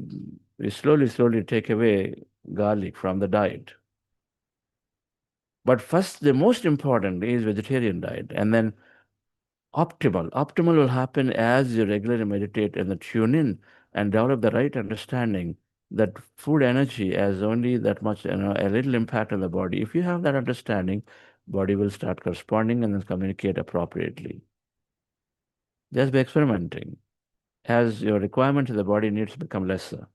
slowly take away garlic from the diet. But first, the most important is vegetarian diet, and then optimal. Optimal will happen as you regularly meditate and then tune in and develop the right understanding that food energy has only that much, a little impact on the body. If you have that understanding, body will start corresponding and then communicate appropriately. Just by experimenting, as your requirement to the body needs to become lesser.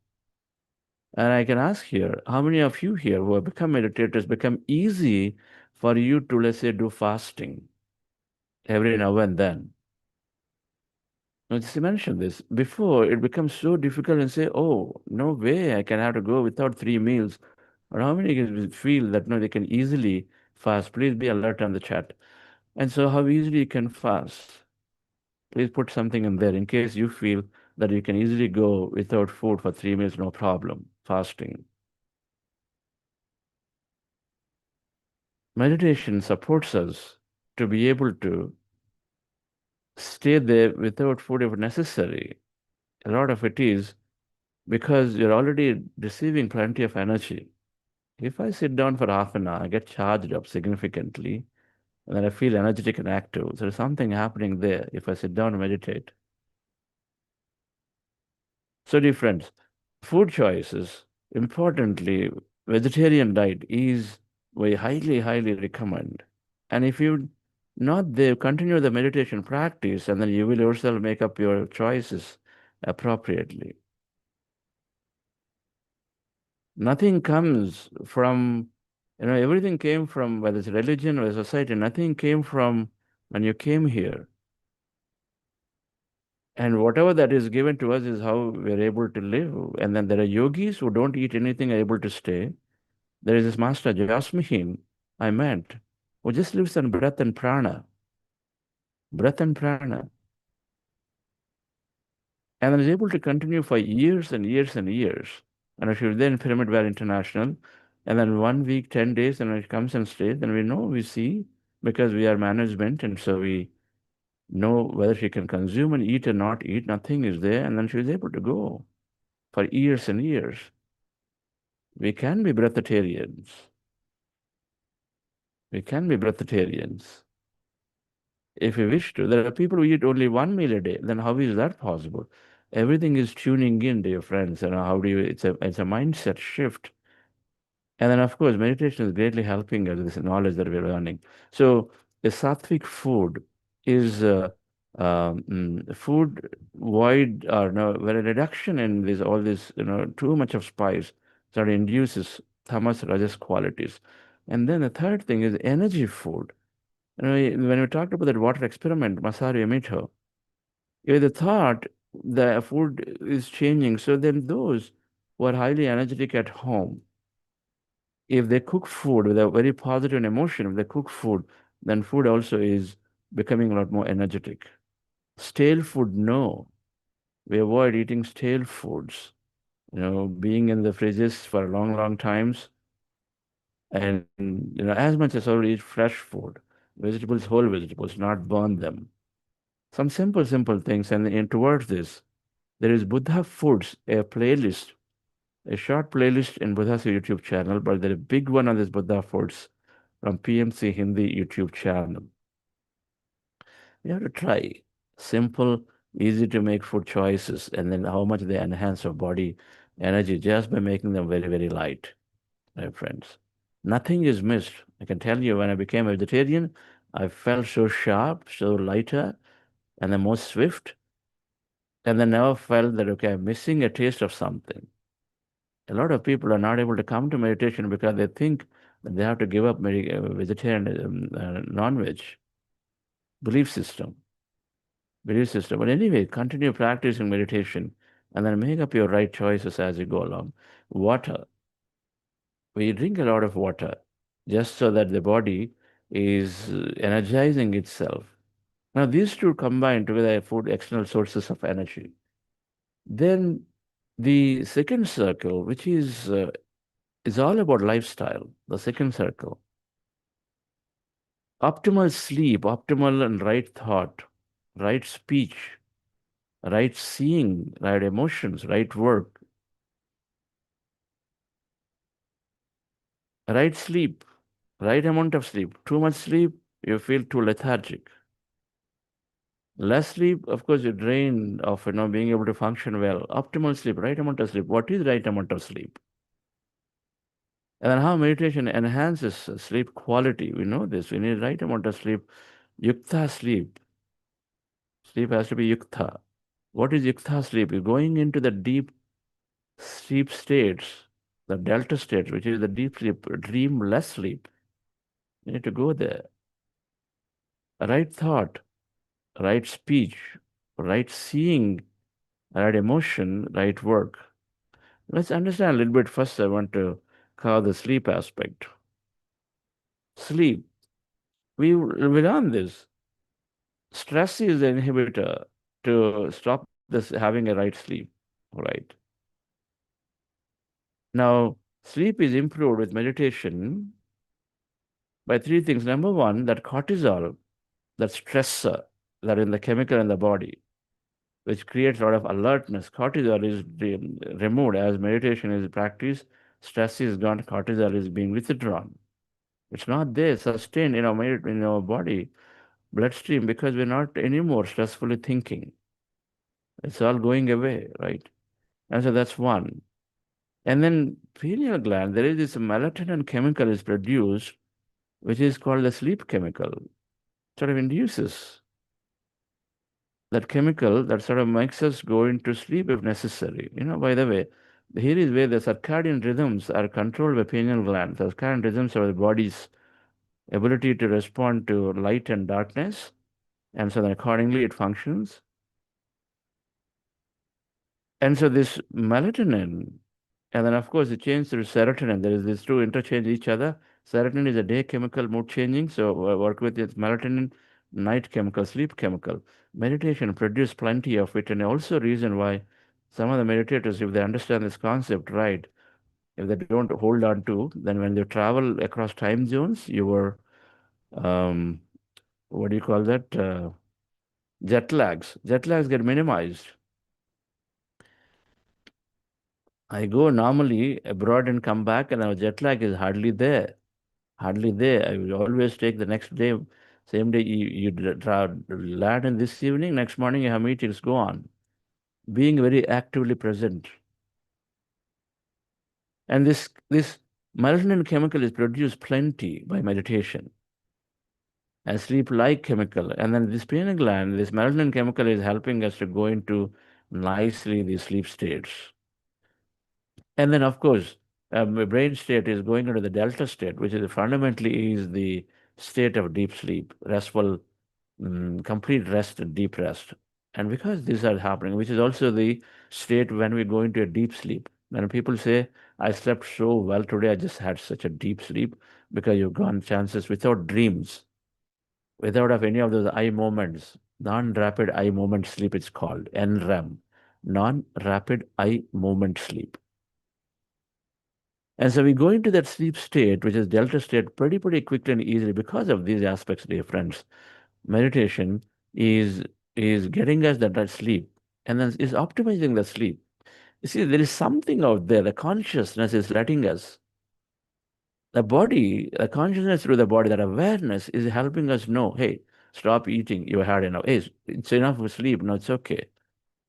And I can ask here, how many of you here who have become meditators become easy for you to, let's say, do fasting every now and then? Now, just mention this. Before, it becomes so difficult and say, oh, no way, I can have to go without 3 meals. Or how many guys feel that, no, they can easily fast? Please be alert on the chat. And so how easily you can fast? Please put something in there in case you feel that you can easily go without food for 3 meals, no problem, fasting. Meditation supports us to be able to stay there without food if necessary. A lot of it is because you're already receiving plenty of energy. If I sit down for half an hour, I get charged up significantly, and then I feel energetic and active. There's something happening there if I sit down and meditate. So, dear friends, food choices, importantly, vegetarian diet is we highly recommend. And if you not there, continue the meditation practice, and then you will yourself make up your choices appropriately. Nothing comes from, everything came from, whether it's religion or society, nothing came from when you came here. And whatever that is given to us is how we're able to live. And then there are yogis who don't eat anything, are able to stay. There is this master, Jasmine, I met, who just lives on breath and prana. Breath and prana. And is able to continue for years and years and years. And if you're there in Pyramid Valley International, and then 1 week, 10 days, and when it comes and stays, then we know, we see, because we are management, and so we know whether she can consume and eat or not eat, nothing is there, and then she is able to go for years and years. We can be breatharians. We can be breatharians. If we wish to. There are people who eat only 1 meal a day. Then how is that possible? Everything is tuning in, dear friends. How do you? It's a mindset shift. And then, of course, meditation is greatly helping us with this knowledge that we're learning. So, a sattvic food is food void, or no, where a reduction in this all this too much of spice that induces tamas rajas qualities. And then the third thing is energy food. When we talked about that water experiment, Masaru Emoto, if the thought the food is changing, so then those who are highly energetic at home, if they cook food with a very positive emotion, if they cook food, then food also is becoming a lot more energetic. Stale food, no. We avoid eating stale foods. Being in the fridges for long times, and as much as possible eat fresh food, vegetables, whole vegetables, not burn them. Some simple things, and towards this, there is Buddha Foods, a playlist, a short playlist in Buddha's YouTube channel, but there's a big one on this Buddha Foods from PMC Hindi YouTube channel. You have to try simple, easy to make food choices, and then how much they enhance your body energy just by making them very light, my friends. Nothing is missed. I can tell you, when I became a vegetarian, I felt so sharp, so lighter, and then more swift, and then never felt that, okay, I'm missing a taste of something. A lot of people are not able to come to meditation because they think that they have to give up vegetarian non-veg belief system. But anyway, continue practicing meditation and then make up your right choices as you go along. Water. We drink a lot of water just so that the body is energizing itself. Now, these two combined together food external sources of energy. Then the second circle, which is all about lifestyle, the second circle. Optimal sleep, optimal and right thought, right speech, right seeing, right emotions, right work, right sleep, right amount of sleep. Too much sleep, you feel too lethargic. Less sleep, of course, you're drained of being able to function well. Optimal sleep, right amount of sleep. What is right amount of sleep? And then how meditation enhances sleep quality. We know this. We need right amount of sleep. Yukta sleep. Sleep has to be yukta. What is yukta sleep? You're going into the deep sleep states, the delta states, which is the deep sleep, dreamless sleep. You need to go there. Right thought, right speech, right seeing, right emotion, right work. Let's understand a little bit first. I want to cover the sleep aspect. Sleep. We learn this. Stress is the inhibitor to stop this having a right sleep. Right. Now, sleep is improved with meditation by three things. Number one, that cortisol, that stressor that in the chemical in the body, which creates a lot of alertness. Cortisol is removed as meditation is practiced. Stress is gone. Cortisol is being withdrawn. It's not there, sustained in our body, bloodstream, because we're not anymore stressfully thinking. It's all going away, right? And so that's one. And then pineal gland, there is this melatonin chemical is produced, which is called the sleep chemical. Sort of induces that chemical that sort of makes us go into sleep if necessary. By the way, here is where the circadian rhythms are controlled by pineal gland. The circadian rhythms are the body's ability to respond to light and darkness, and so then accordingly it functions. And so this melatonin, and then of course it changes to serotonin. There is these two interchange each other. Serotonin is a day chemical, mood changing. So work with its melatonin, night chemical, sleep chemical. Meditation produce plenty of it, and also reason why some of the meditators, if they understand this concept right, if they don't hold on to, then when they travel across time zones, your what do you call that? Jet lags. Jet lags get minimized. I go normally abroad and come back, and our jet lag is hardly there. Hardly there. I will always take the next day, same day you land in this evening, next morning you have meetings, go on. Being very actively present. And this melatonin chemical is produced plenty by meditation. A sleep-like chemical. And then this pineal gland, this melatonin chemical is helping us to go into nicely these sleep states. And then, of course, my brain state is going into the delta state, which is fundamentally is the state of deep sleep, restful, complete rest and deep rest. And because these are happening, which is also the state when we go into a deep sleep. When people say, I slept so well today, I just had such a deep sleep, because you've gone chances without dreams, without of any of those eye movements, non-rapid eye movement sleep, it's called NREM, non-rapid eye movement sleep. And so we go into that sleep state, which is delta state, pretty quickly and easily because of these aspects, dear friends. Meditation is getting us that sleep, and then is optimizing the sleep. You see, there is something out there. The consciousness is letting us. The body, the consciousness through the body, that awareness is helping us know, hey, stop eating. You had enough. Hey, it's enough for sleep. No, it's okay.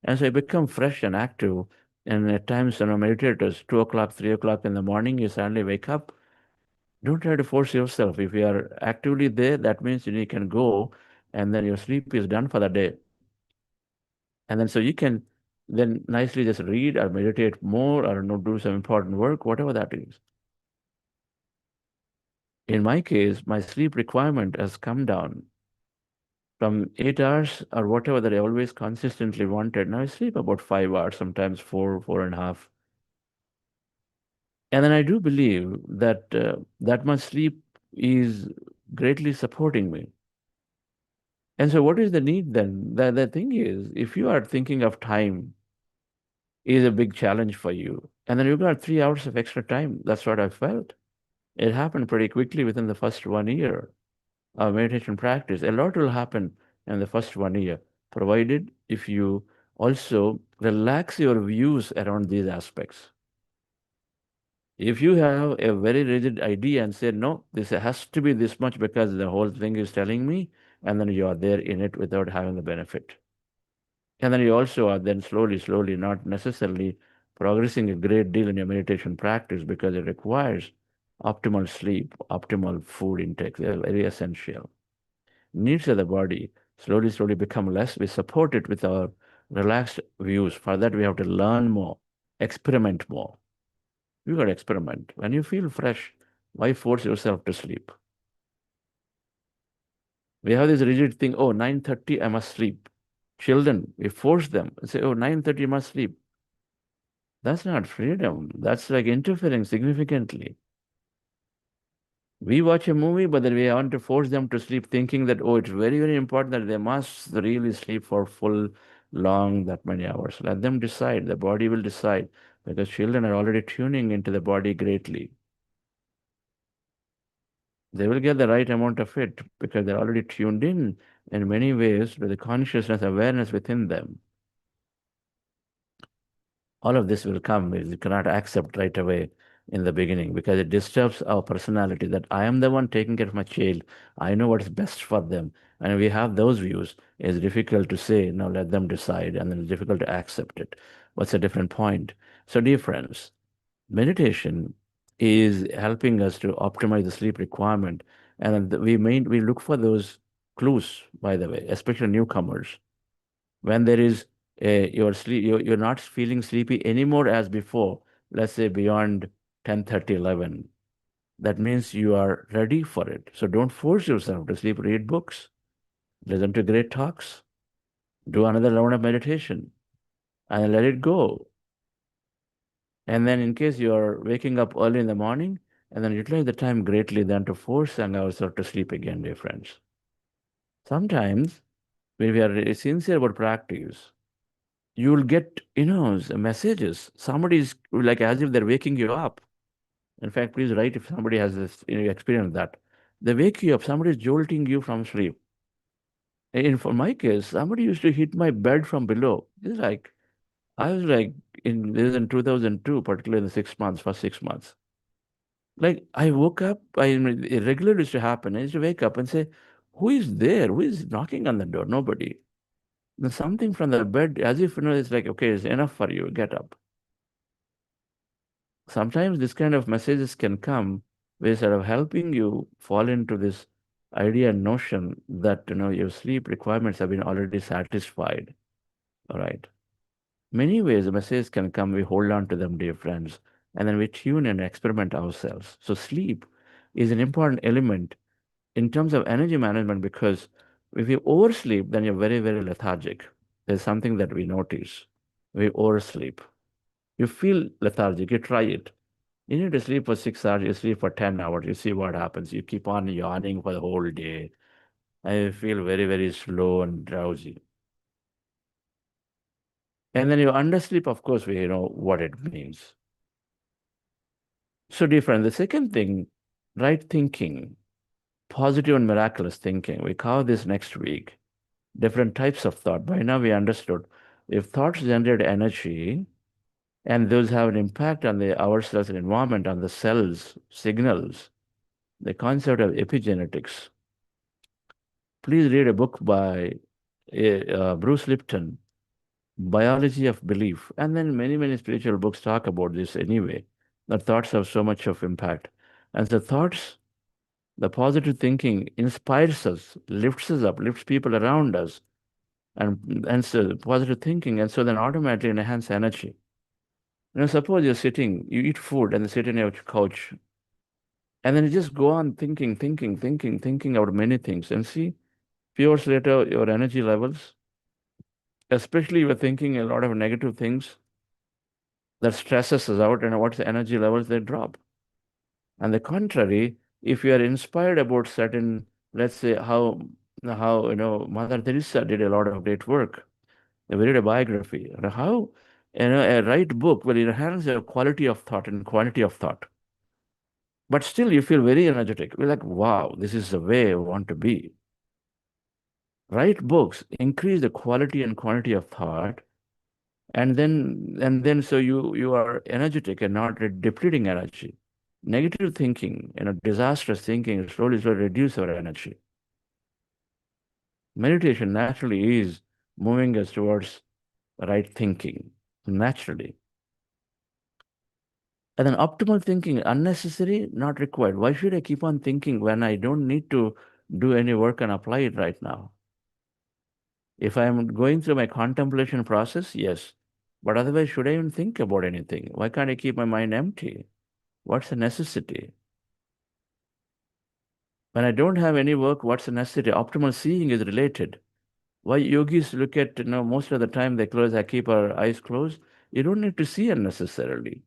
And so you become fresh and active. And at times, meditators, 2 o'clock, 3 o'clock in the morning, you suddenly wake up. Don't try to force yourself. If you are actively there, that means you can go, and then your sleep is done for the day. And then so you can then nicely just read or meditate more or do some important work, whatever that is. In my case, my sleep requirement has come down from 8 hours or whatever that I always consistently wanted. Now I sleep about 5 hours, sometimes 4.5. And then I do believe that that much sleep is greatly supporting me. And so what is the need then? The thing is, if you are thinking of time is a big challenge for you, and then you've got 3 hours of extra time, that's what I felt. It happened pretty quickly within the first 1 year. our meditation practice, a lot will happen in the first 1 year, provided if you also relax your views around these aspects. If you have a very rigid idea and say, no, this has to be this much because the whole thing is telling me, and then you are there in it without having the benefit. And then you also are then slowly, not necessarily progressing a great deal in your meditation practice because it requires optimal sleep, optimal food intake. They are very essential. Needs of the body slowly become less. We support it with our relaxed views. For that, we have to learn more, experiment more. You got to experiment. When you feel fresh, why force yourself to sleep? We have this rigid thing, oh, 9:30, I must sleep. Children, we force them and say, oh, 9:30, you must sleep. That's not freedom. That's like interfering significantly. We watch a movie, but then we want to force them to sleep thinking that, oh, it's very important that they must really sleep for full, long, that many hours. Let them decide. The body will decide because children are already tuning into the body greatly. They will get the right amount of it because they're already tuned in many ways to the consciousness, awareness within them. All of this will come if you cannot accept right away in the beginning because it disturbs our personality that I am the one taking care of my child. I know what's best for them. And we have those views. It's difficult to say, no, let them decide, and then it's difficult to accept it. What's a different point? So, dear friends, meditation is helping us to optimize the sleep requirement. And we look for those clues, by the way, especially newcomers. When there is you're not feeling sleepy anymore as before, let's say beyond 10:30, 11, that means you are ready for it. So don't force yourself to sleep. Read books, listen to great talks, do another round of meditation, and let it go. And then in case you're waking up early in the morning, and then utilize the time greatly than to force ourselves to sleep again, dear friends. Sometimes when we are sincere about practice, you'll get, messages. Somebody's like as if they're waking you up. In fact, please write if somebody has this, experience that. They wake you up, somebody's jolting you from sleep. For my case, somebody used to hit my bed from below. It's like, I was like, this is in 2002, particularly in the 6 months, for 6 months. Like, I woke up, it regularly used to happen. I used to wake up and say, who is there? Who is knocking on the door? Nobody. Then something from the bed, as if, it's like, okay, it's enough for you, get up. Sometimes this kind of messages can come with sort of helping you fall into this idea and notion that, your sleep requirements have been already satisfied. All right. Many ways the messages can come, we hold on to them, dear friends, and then we tune and experiment ourselves. So sleep is an important element in terms of energy management because if you oversleep, then you're very lethargic. There's something that we notice. We oversleep. You feel lethargic, you try it. You need to sleep for 6 hours, you sleep for 10 hours, you see what happens. You keep on yawning for the whole day. And you feel very slow and drowsy. And then you undersleep, of course, we know what it means. So different. The second thing, right thinking, positive and miraculous thinking. We cover this next week. Different types of thought. By now we understood if thoughts generate energy, and those have an impact on ourselves and environment, on the cells, signals, the concept of epigenetics. Please read a book by Bruce Lipton, Biology of Belief. And then many spiritual books talk about this anyway. The thoughts have so much of impact. And the thoughts, the positive thinking inspires us, lifts us up, lifts people around us, and so positive thinking. And so then automatically enhance energy. Suppose you're sitting, you eat food and sit on your couch, and then you just go on thinking about many things, and see, few hours later, your energy levels, especially if you're thinking a lot of negative things, that stresses us out, and what's the energy levels, they drop. And the contrary, if you are inspired about certain, let's say how Mother Teresa did a lot of great work. We read a biography, and how a right book will enhance your quality of thought and quantity of thought. But still you feel very energetic. We're like, wow, this is the way I want to be. Write books, increase the quality and quantity of thought, and then so you are energetic and not depleting energy. Negative thinking, disastrous thinking slowly reduce our energy. Meditation naturally is moving us towards right thinking, naturally. And then optimal thinking, unnecessary, not required. Why should I keep on thinking when I don't need to do any work and apply it right now? If I'm going through my contemplation process, yes. But otherwise, should I even think about anything? Why can't I keep my mind empty? What's the necessity? When I don't have any work, what's the necessity? Optimal seeing is related. Why yogis look at, most of the time I keep our eyes closed. You don't need to see unnecessarily.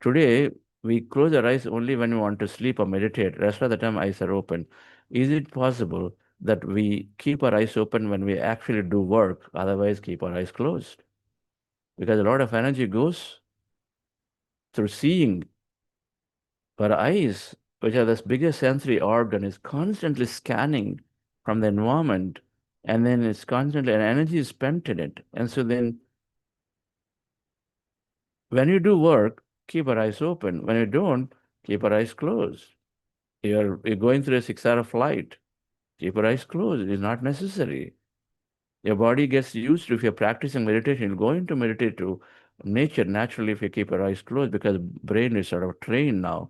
Today, we close our eyes only when we want to sleep or meditate. Rest of the time, eyes are open. Is it possible that we keep our eyes open when we actually do work, otherwise keep our eyes closed? Because a lot of energy goes through seeing. Our eyes, which are the biggest sensory organ, is constantly scanning from the environment, and then it's constantly, and energy is spent in it. And so then when you do work, keep our eyes open. When you don't, keep our eyes closed. You're going through a 6-hour flight, keep your eyes closed. It is not necessary. Your body gets used to, if you're practicing meditation, you'll go into meditate to nature naturally if you keep your eyes closed, because brain is sort of trained now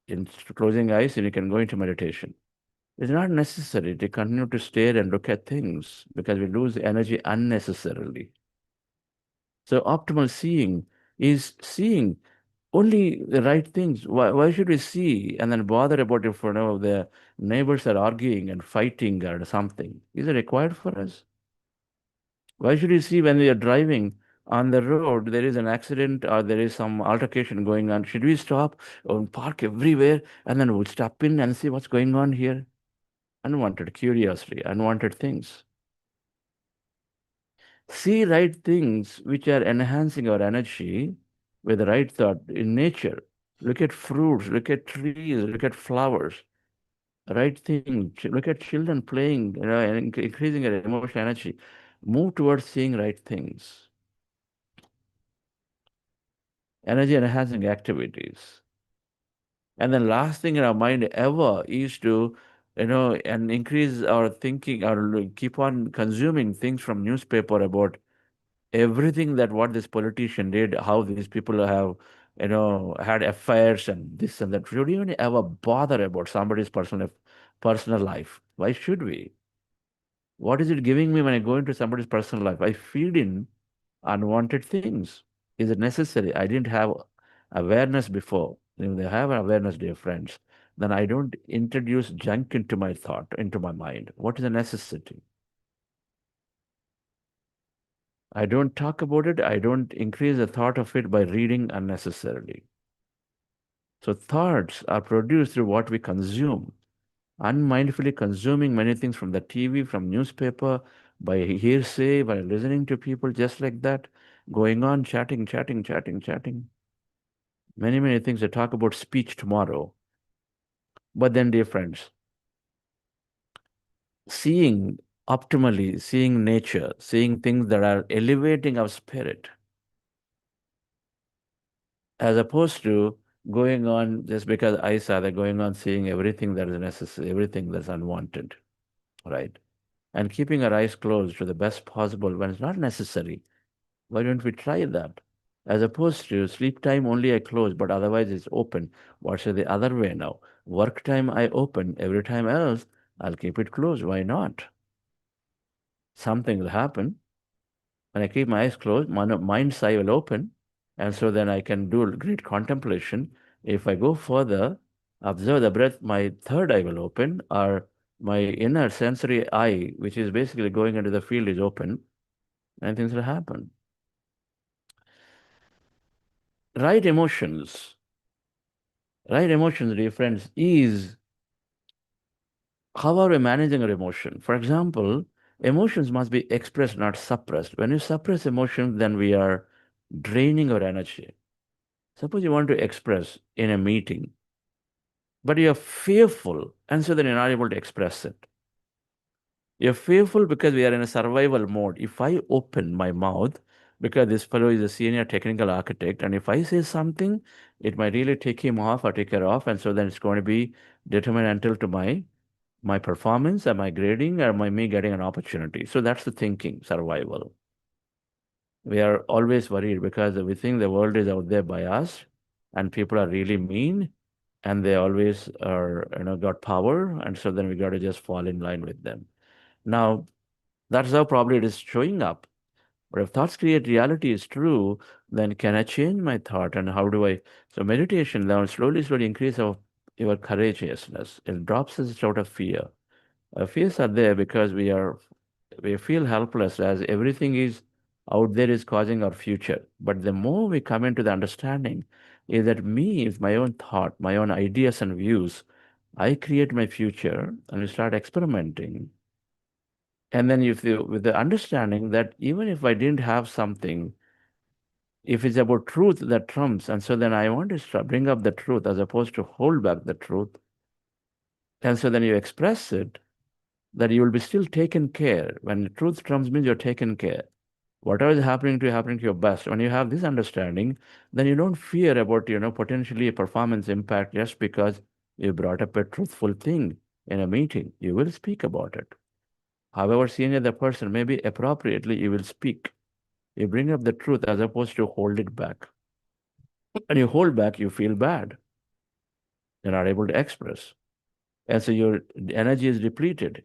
in closing eyes and you can go into meditation. It's not necessary to continue to stare and look at things because we lose energy unnecessarily. So optimal seeing is seeing only the right things. Why should we see and then bother about if the neighbors are arguing and fighting or something? Is it required for us? Why should you see when we are driving on the road, there is an accident or there is some altercation going on? Should we stop or park everywhere and then we'll stop in and see what's going on here? Unwanted curiosity, unwanted things. See right things which are enhancing our energy with the right thought in nature. Look at fruits, look at trees, look at flowers. Right thing. Look at children playing, and increasing their emotional energy. Move towards seeing right things. Energy enhancing activities. And then last thing in our mind ever is to, and increase our thinking or keep on consuming things from newspaper about everything that what this politician did, how these people have, had affairs and this and that. Should you even ever bother about somebody's personal life? Why should we? What is it giving me when I go into somebody's personal life? I feed in unwanted things. Is it necessary? I didn't have awareness before. If they have awareness, dear friends, then I don't introduce junk into my thought, into my mind. What is the necessity? I don't talk about it. I don't increase the thought of it by reading unnecessarily. So thoughts are produced through what we consume. Unmindfully consuming many things from the TV, from newspaper, by hearsay, by listening to people just like that, going on chatting. Many, many things. I talk about speech tomorrow. But then, dear friends, seeing optimally, seeing nature, seeing things that are elevating our spirit, as opposed to going on just because I saw that, going on seeing everything that is necessary, everything that's unwanted, right? And keeping our eyes closed to the best possible when it's not necessary. Why don't we try that? As opposed to sleep time only I close, but otherwise it's open. What's the other way now? Work time I open, every time else I'll keep it closed. Why not? Something will happen. When I keep my eyes closed, my mind's eye will open, and so then I can do great contemplation. If I go further, observe the breath, my third eye will open, or my inner sensory eye, which is basically going into the field, is open, and things will happen. Right emotions, dear friends, is how are we managing our emotion? For example, emotions must be expressed, not suppressed. When you suppress emotions, then we are draining our energy. Suppose you want to express in a meeting, but you're fearful, and so then you're not able to express it. You're fearful because we are in a survival mode. If I open my mouth, because this fellow is a senior technical architect, and if I say something, it might really take him off or take her off, and so then it's going to be detrimental to my performance and my grading or me getting an opportunity. So that's the thinking, survival. We are always worried because we think the world is out there by us, and people are really mean, and they always are, got power, and so then we got to just fall in line with them. Now, that's how probably it is showing up. But if thoughts create reality is true, then can I change my thought, and how do I? So meditation now slowly increase your courageousness. It drops us out of fear. Fears are there because we feel helpless as everything is out there is causing our future. But the more we come into the understanding is that me is my own thought, my own ideas and views. I create my future, and we start experimenting. And then with the understanding that even if I didn't have something, if it's about truth that trumps, and so then I want to bring up the truth as opposed to hold back the truth. And so then you express it, that you will be still taken care. When the truth trumps means you're taken care. Whatever is happening to your best. When you have this understanding, then you don't fear about, potentially a performance impact just because you brought up a truthful thing in a meeting. You will speak about it. However senior the person may be, appropriately, you will speak. You bring up the truth as opposed to hold it back. When you hold back, you feel bad. You're not able to express. And so your energy is depleted.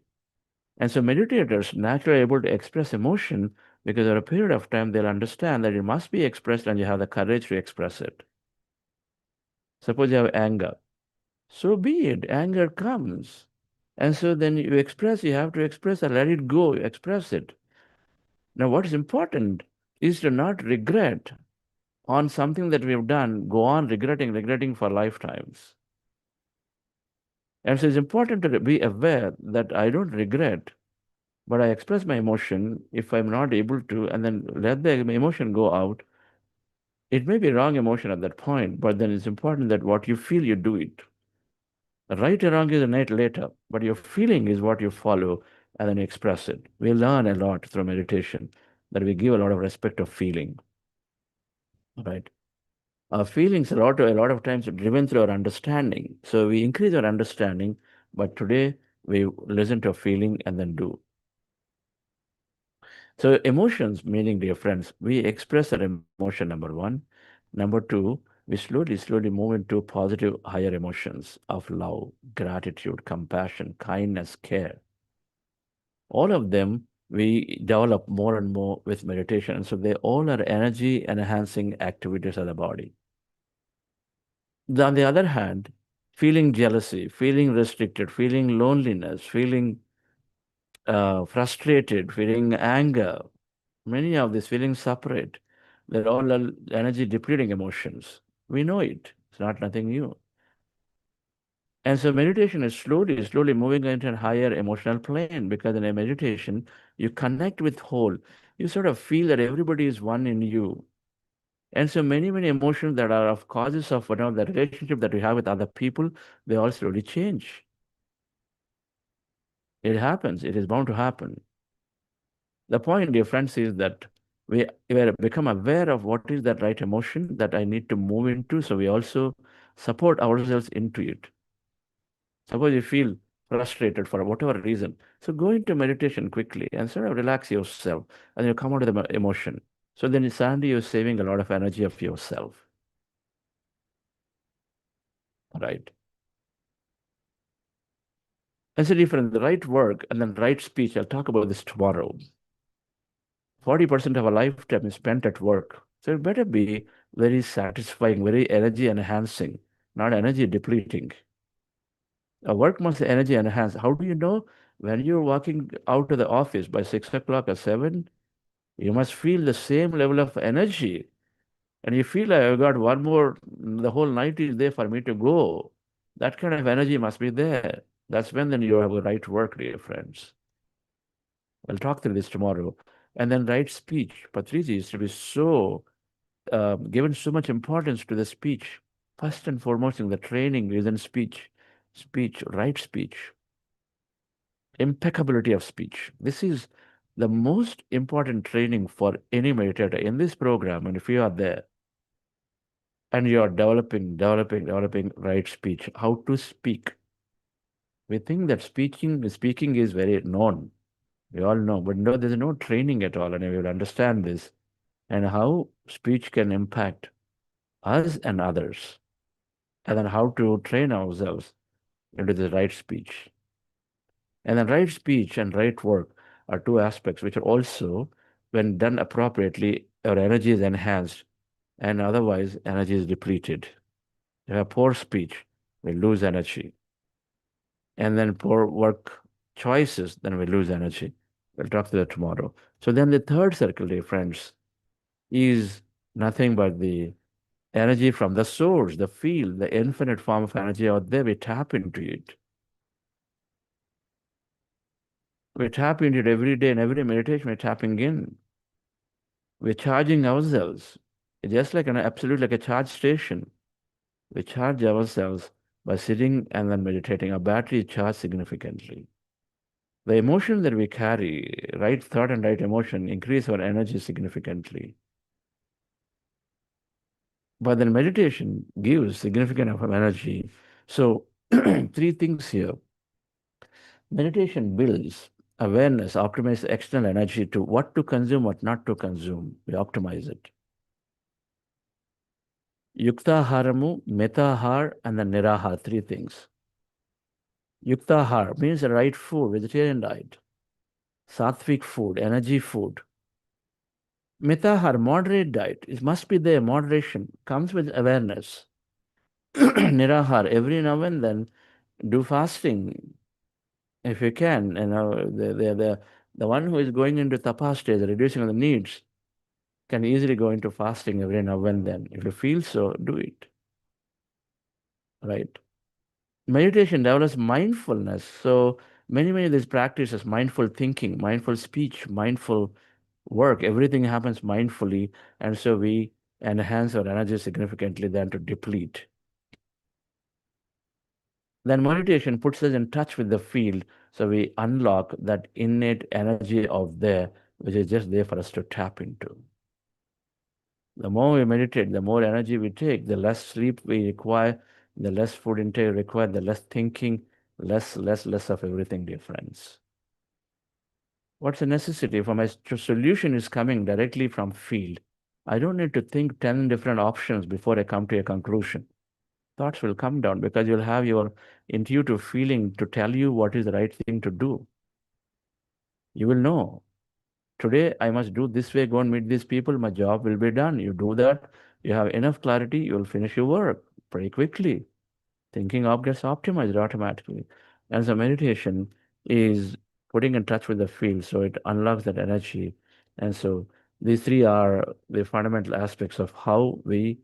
And so meditators naturally are able to express emotion because over a period of time, they'll understand that it must be expressed and you have the courage to express it. Suppose you have anger. So be it. Anger comes. And so then you have to express and let it go. You express it. Now, what is important is to not regret on something that we have done, go on regretting for lifetimes. And so it's important to be aware that I don't regret, but I express my emotion if I'm not able to, and then let the emotion go out. It may be wrong emotion at that point, but then it's important that what you feel, you do it. Right or wrong is a night later, but your feeling is what you follow, and then you express it. We learn a lot through meditation, that we give a lot of respect of feeling, right? Our feelings a lot of times are driven through our understanding. So we increase our understanding, but today we listen to a feeling and then do. So emotions, meaning, dear friends, we express our emotion, number one. Number two, we slowly move into positive higher emotions of love, gratitude, compassion, kindness, care. All of them we develop more and more with meditation. And so they all are energy enhancing activities of the body. On the other hand, feeling jealousy, feeling restricted, feeling loneliness, feeling frustrated, feeling anger, many of these feelings separate. They're all energy depleting emotions. We know it. It's not nothing new. And so meditation is slowly moving into a higher emotional plane, because in a meditation, you connect with whole. You sort of feel that everybody is one in you. And so many emotions that are of causes of the relationship that we have with other people, they all slowly change. It happens. It is bound to happen. The point, dear friends, is that we become aware of what is that right emotion that I need to move into, so we also support ourselves into it. Suppose you feel frustrated for whatever reason, so go into meditation quickly and sort of relax yourself, and you come out of the emotion. So then suddenly you're saving a lot of energy of yourself. Right? And so different, the right work and then right speech, I'll talk about this tomorrow. 40% of our lifetime is spent at work. So it better be very satisfying, very energy enhancing, not energy depleting. A work must energy enhance. How do you know? When you're walking out of the office by 6 o'clock or 7, you must feel the same level of energy. And you feel like I've got one more, the whole night is there for me to go. That kind of energy must be there. That's when then you have the right work, dear friends. We'll talk through this tomorrow. And then right speech. Patriji is to be so given so much importance to the speech. First and foremost, in the training is in speech. speech, right speech, impeccability of speech. This is the most important training for any meditator in this program. And if you are there and you are developing right speech, how to speak. We think that speaking is very known. We all know, but no, there's no training at all, and we will understand this and how speech can impact us and others, and then how to train ourselves into the right speech. And then right speech and right work are two aspects which are also, when done appropriately, our energy is enhanced, and otherwise energy is depleted. If you have poor speech, we lose energy. And then poor work choices, then we lose energy. We'll talk to that tomorrow. So then the third circle, dear friends, is nothing but the energy from the source, the field, the infinite form of energy out there. We tap into it. We tap into it every day, and every meditation we're tapping in. We're charging ourselves. It's just like absolute like a charge station. We charge ourselves by sitting and then meditating. Our battery is charged significantly. The emotion that we carry, right thought and right emotion, increase our energy significantly. But then meditation gives significant amount of energy. So three things here. Meditation builds awareness, optimize external energy to what to consume, what not to consume. We optimize it. Yuktaharamu, Metahar, and then Nirahar, three things. Yuktahar means the right food, vegetarian diet. Sattvic food, energy food. Metahar, moderate diet. It must be there. Moderation comes with awareness. Nirahar, every now and then do fasting if you can. You know, the one who is going into tapas stage, reducing the needs, can easily go into fasting every now and then. If you feel so, do it. Right? Meditation develops mindfulness. So many of these practices, mindful thinking, mindful speech, mindful work, everything happens mindfully. And so we enhance our energy significantly than to deplete. Then meditation puts us in touch with the field. So we unlock that innate energy of there, which is just there for us to tap into. The more we meditate, the more energy we take, the less sleep we require, the less food intake required, the less thinking, less of everything, dear friends. What's the necessity? For my solution is coming directly from field. I don't need to think 10 different options before I come to a conclusion. Thoughts will come down because you'll have your intuitive feeling to tell you what is the right thing to do. You will know. Today, I must do this way, go and meet these people, my job will be done. You do that, you have enough clarity, you'll finish your work pretty quickly. Thinking gets optimized automatically. And so meditation is putting in touch with the field, so it unlocks that energy. And so these three are the fundamental aspects of how we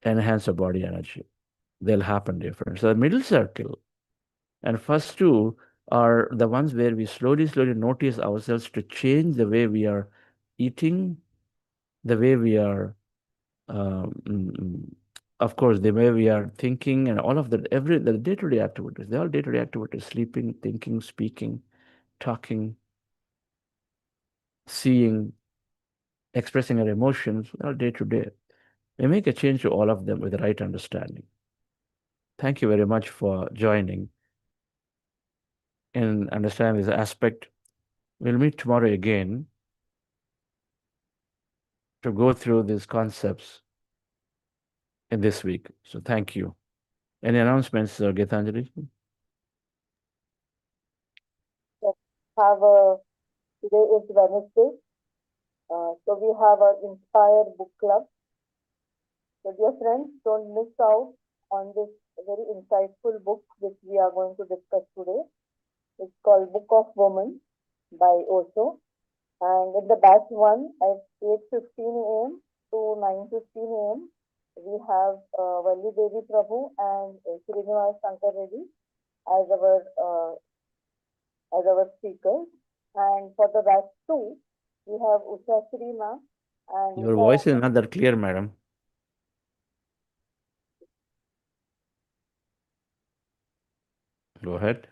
enhance our body energy. They'll happen different. So the middle circle and first two are the ones where we slowly notice ourselves to change the way we are eating, the way we are, of course, the way we are thinking, and all of the day-to-day activities. They're all day-to-day activities: sleeping, thinking, speaking, talking, seeing, expressing our emotions. All day-to-day. We make a change to all of them with the right understanding. Thank you very much for joining in understanding this aspect. We'll meet tomorrow again to go through these concepts in this week. So thank you. Any announcements, Geetanjali? Today is Wednesday. So we have our Inspire Book Club. So dear friends, don't miss out on this very insightful book which we are going to discuss today. It's called Book of Women by Osho. And in the batch 1 at 8:15 a.m. to 9:15 a.m. we have Valli Devi Prabhu and Srinivas Shankar Reddy as our speakers. And for the batch 2, we have Usha Shri ma'am and Your voice is not that clear, madam. Go ahead.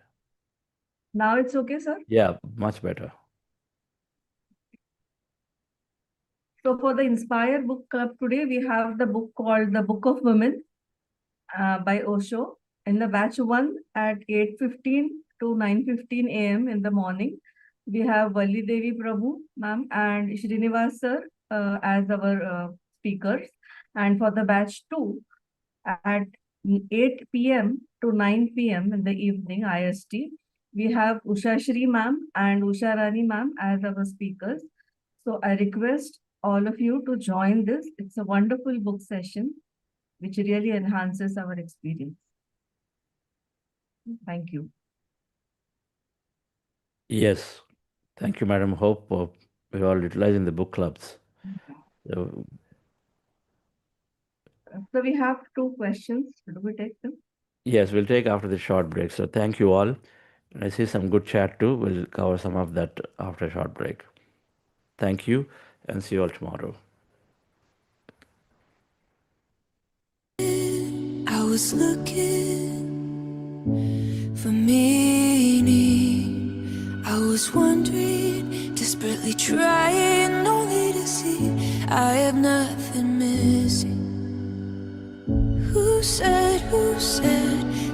Now it's okay, sir? Yeah, much better. So for the Inspire Book Club today, we have the book called The Book of Women by Osho. In the batch 1 at 8:15 to 9:15 a.m. in the morning, we have Valli Devi Prabhu, ma'am, and Srinivas sir as our speakers. And for the batch 2 at 8 p.m. to 9 p.m. in the evening IST, we have Usha Shri ma'am and Usha Rani ma'am as our speakers. So I request all of you to join this. It's a wonderful book session which really enhances our experience. Thank you. Yes. Thank you, madam. Hope we're all utilizing the book clubs. So, So we have 2 questions. Do we take them? yes, we'll take after the short break. So thank you all. I see some good chat too. We'll cover some of that after a short break. Thank you and see you all tomorrow. I was looking for meaning. I was wondering, desperately trying only to see I have nothing missing. Who said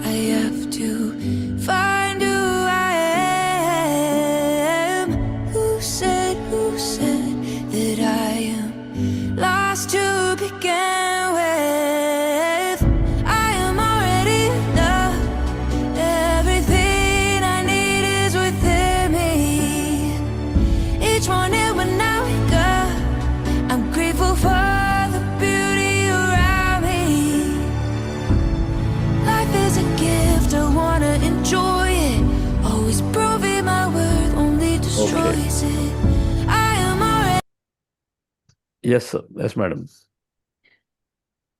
I have to find who I am? Who said that I am lost to begin with? I am already enough. Everything I need is within me. Each morning when I wake up, I'm grateful for the beauty around me. Life is a gift, I wanna enjoy it. Always proving my worth only destroys it. I am already. Yes, sir. Yes, madam.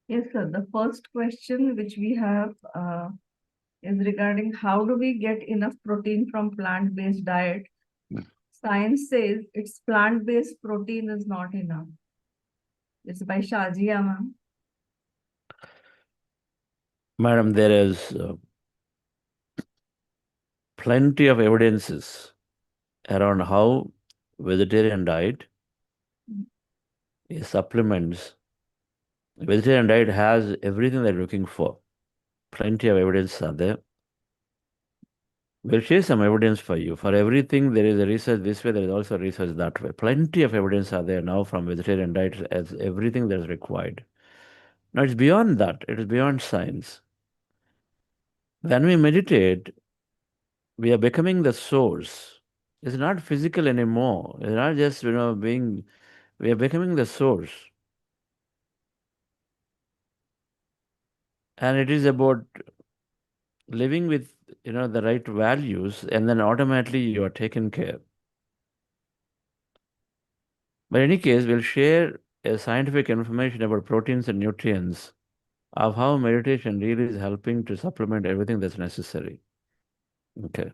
Yes, sir. The first question which we have is regarding how do we get enough protein from plant-based diet? Science says it's plant-based protein is not enough. It's by Shazia, ma'am. Madam, there is plenty of evidences around how vegetarian diet supplements. Vegetarian diet has everything they're looking for. Plenty of evidence are there. We'll share some evidence for you. For everything, there is a research this way, there is also research that way. Plenty of evidence are there now from vegetarian diet as everything that is required. Now, it's beyond that. It is beyond science. When we meditate, we are becoming the source. It's not physical anymore. It's not just, being, we are becoming the source. And it is about living with, the right values, and then automatically you are taken care. But in any case, we'll share a scientific information about proteins and nutrients of how meditation really is helping to supplement everything that's necessary. Okay.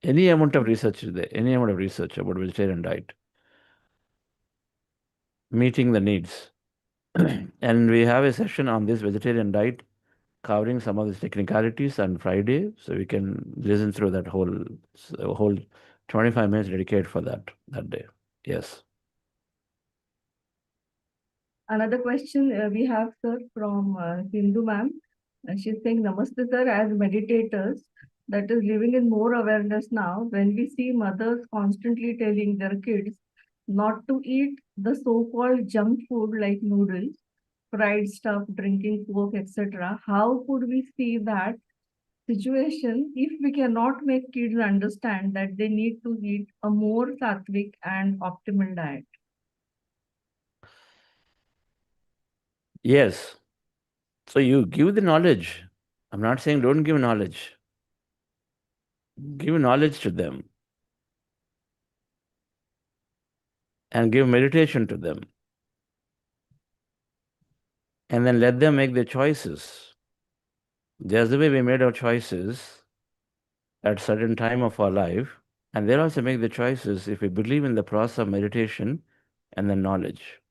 Any amount of research is there, any amount of research about vegetarian diet, meeting the needs. And we have a session on this vegetarian diet covering some of these technicalities on Friday, so we can listen through that whole 25 minutes dedicated for that day. Yes. Another question we have, sir, from Hindu ma'am. She's saying, Namaste, sir, as meditators, that is living in more awareness now, when we see mothers constantly telling their kids not to eat the so-called junk food like noodles, fried stuff, drinking Coke, etc., how could we see that situation if we cannot make kids understand that they need to eat a more sattvic and optimal diet? Yes. So you give the knowledge. I'm not saying don't give knowledge. Give knowledge to them. And give meditation to them. And then let them make their choices. Just the way we made our choices at certain time of our life, and they'll also make the choices if we believe in the process of meditation and the knowledge.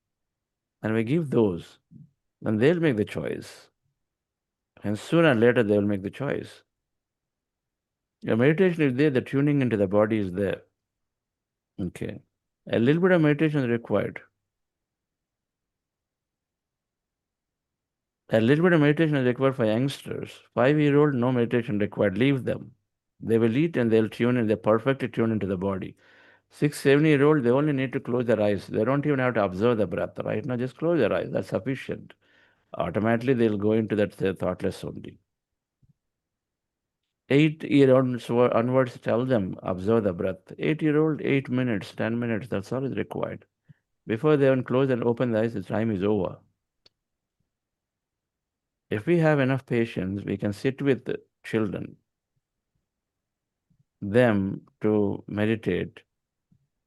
And we give those, then they'll make the choice. And sooner or later, they will make the choice. Your meditation is there, the tuning into the body is there. Okay. A little bit of meditation is required. A little bit of meditation is required for youngsters. 5-year-old, no meditation required. Leave them. They will eat and they'll tune in. They're perfectly tuned into the body. 6, 7-year-old, they only need to close their eyes. They don't even have to observe the breath, right? Now just close their eyes. That's sufficient. Automatically, they'll go into that thoughtless only. 8-year-olds onwards, tell them, observe the breath. 8-year-old, 8 minutes, 10 minutes, that's all is required. Before they even close and open the eyes, the time is over. If we have enough patience, we can sit with the children, them to meditate,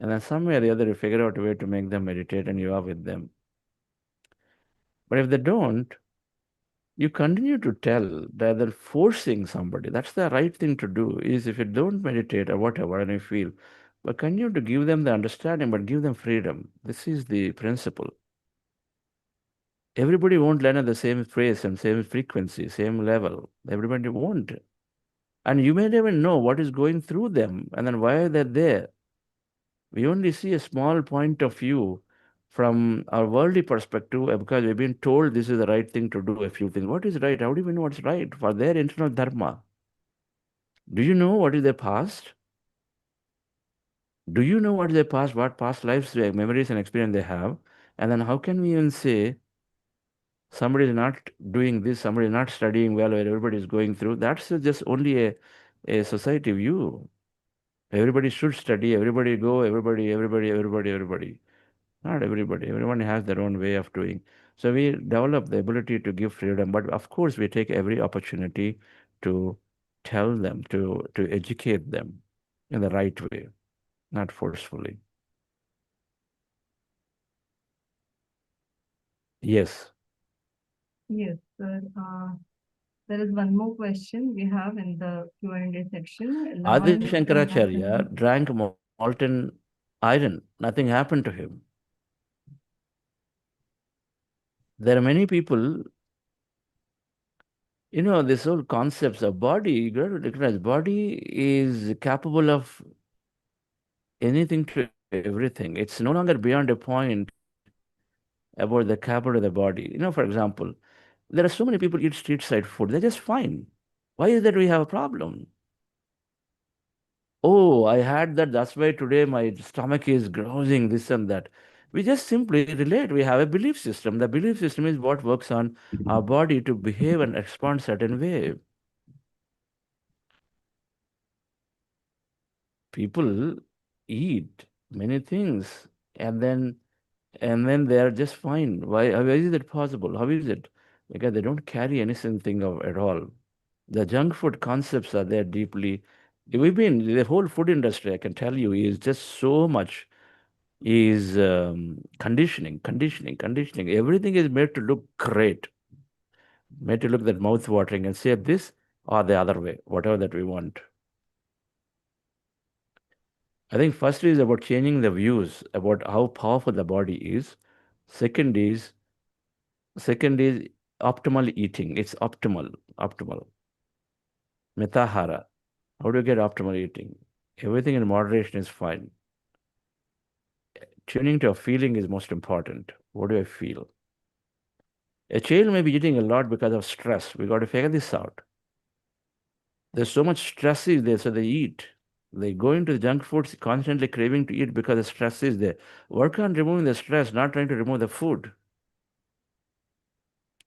and then somewhere or the other you figure out a way to make them meditate and you are with them. But if they don't, you continue to tell that they're forcing somebody. That's the right thing to do, is if you don't meditate or whatever and you feel, but continue to give them the understanding, but give them freedom. This is the principle. Everybody won't learn at the same pace and same frequency, same level. Everybody won't. And you may never know what is going through them and then why they're there. We only see a small point of view from our worldly perspective because we've been told this is the right thing to do a few things. What is right? How do we know what's right? For their internal dharma. Do you know what is their past? Do you know what is their past, what past lives, memories and experience they have? And then how can we even say somebody is not doing this, somebody is not studying well, where everybody is going through? That's just only a society view. Everybody should study, everybody go, everybody. Not everybody. Everyone has their own way of doing. So we develop the ability to give freedom, but of course we take every opportunity to tell them, to educate them in the right way, not forcefully. Yes. Yes, sir. There is one more question we have in the Q&A section. Adi Lavan Shankaracharya drank molten iron. Nothing happened to him. There are many people, this whole concepts of body, you got to recognize body is capable of anything to everything. It's no longer beyond a point about the capable of the body. For example, there are so many people eat street side food. They're just fine. Why is that we have a problem? Oh, I had that. That's why today my stomach is growling, this and that. We just simply relate. We have a belief system. The belief system is what works on our body to behave and respond certain way. People eat many things and then they are just fine. Why? How is it possible? How is it? Because they don't carry anything at all. The junk food concepts are there deeply. The whole food industry, I can tell you, is just so much is conditioning. Everything is made to look great, made to look that mouth-watering and say this or the other way, whatever that we want. I think first is about changing the views about how powerful the body is. Second is optimal eating. It's optimal. Mitahara. How do you get optimal eating? Everything in moderation is fine. Tuning to a feeling is most important. What do I feel? A child may be eating a lot because of stress. We got to figure this out. There's so much stress is there, so they eat. They go into the junk foods constantly craving to eat because the stress is there. Work on removing the stress, not trying to remove the food.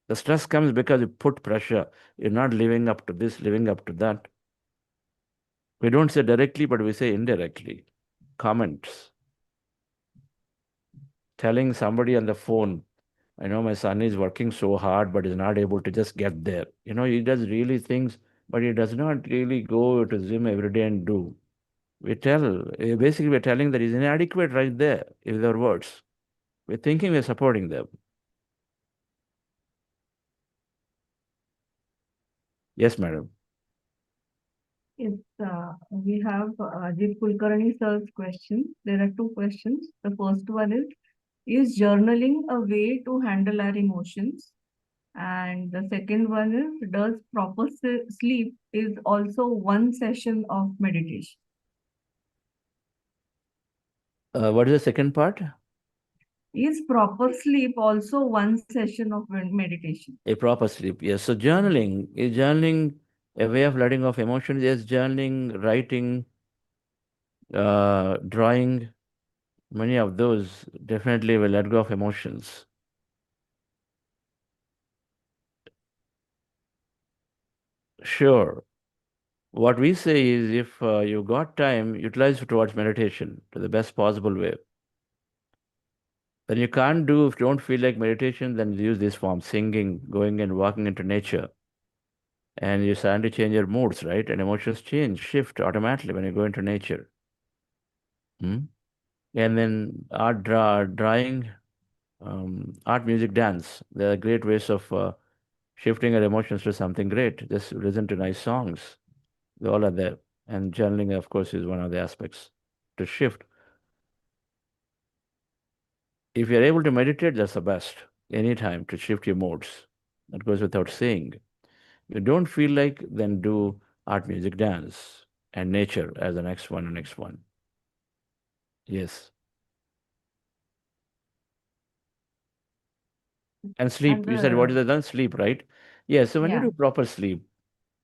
The stress comes because you put pressure. You're not living up to this, living up to that. We don't say directly, but we say indirectly. Comments. Telling somebody on the phone, I know my son is working so hard, but is not able to just get there. He does really things, but he does not really go to gym every day and do. Basically we're telling that he's inadequate right there, with our words. We're thinking we're supporting them. Yes, madam. Yes, we have Ajit Kulkarni sir's question. There are two questions. The first one is journaling a way to handle our emotions? And the second one is, does proper sleep is also one session of meditation? What is the second part? Is proper sleep also one session of meditation? A proper sleep, yes. So journaling, is journaling a way of letting off emotions? Yes, journaling, writing, drawing, many of those definitely will let go of emotions. Sure. What we say is if you got time, utilize it towards meditation to the best possible way. Then you can't do, if you don't feel like meditation, then use this form, singing, going and walking into nature. And you start to change your moods, right? And emotions change, shift automatically when you go into nature. And then drawing, art, music, dance. They are great ways of shifting our emotions to something great. Just listen to nice songs. They all are there. And journaling, of course, is one of the aspects to shift. If you're able to meditate, that's the best. Anytime to shift your modes. That goes without saying. If you don't feel like, then do art, music, dance, and nature as the next one. Yes. And sleep. You said what is the done? Sleep, right? Yeah. So when you do proper sleep,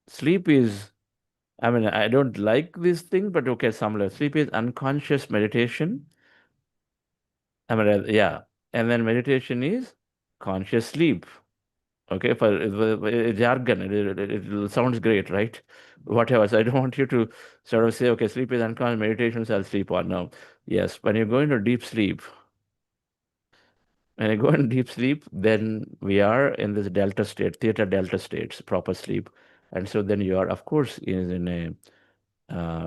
sleep is, I mean, I don't like this thing, but okay, similar. Sleep is unconscious meditation. I mean, yeah. And then meditation is conscious sleep. Okay, for jargon, it sounds great, right? Whatever. So I don't want you to sort of say, okay, sleep is unconscious, meditation, so I'll sleep on. No. Yes, when you go into deep sleep, when you go into deep sleep, then we are in this delta state, theta delta states, proper sleep. And so then you are, of course, in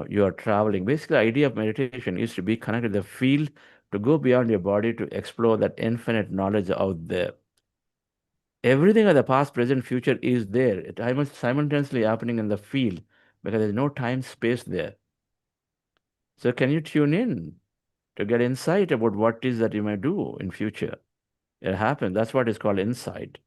you are traveling. Basically, the idea of meditation is to be connected to the field, to go beyond your body, to explore that infinite knowledge out there. Everything of the past, present, future is there. It is simultaneously happening in the field because there's no time space there. So can you tune in to get insight about what it is that you may do in future? It happens. That's what is called insight.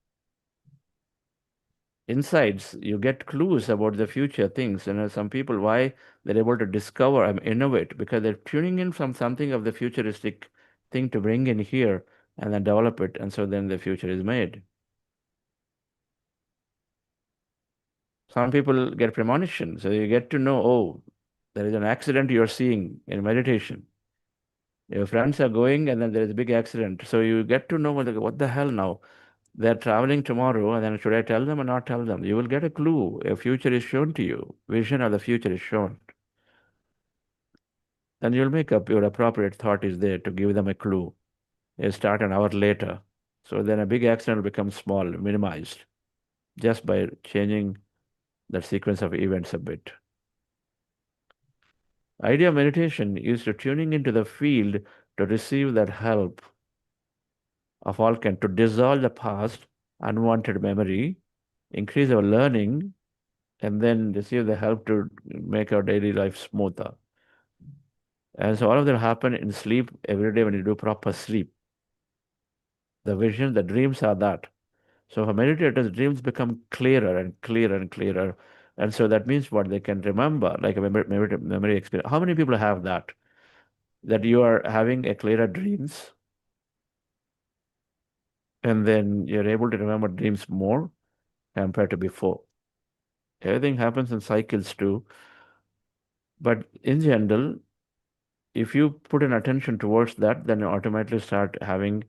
Insights, you get clues about the future things. Some people, why they're able to discover and innovate, because they're tuning in from something of the futuristic thing to bring in here and then develop it. And so then the future is made. Some people get premonition. So you get to know, oh, there is an accident you're seeing in meditation. Your friends are going and then there is a big accident. So you get to know what the hell now? They're traveling tomorrow, and then should I tell them or not tell them? You will get a clue. A future is shown to you. Vision of the future is shown. Then you'll make up your appropriate thought is there to give them a clue. You start an hour later. So then a big accident becomes small, minimized, just by changing that sequence of events a bit. Idea of meditation is to tuning into the field to receive that help of all kind, to dissolve the past, unwanted memory, increase our learning, and then receive the help to make our daily life smoother. And so all of that happen in sleep every day when you do proper sleep. The vision, the dreams are that. So for meditators, dreams become clearer and clearer and clearer. And so that means what they can remember, like a memory experience. How many people have that? That you are having a clearer dreams, and then you're able to remember dreams more compared to before. Everything happens in cycles too. But in general, if you put an attention towards that, then you automatically start having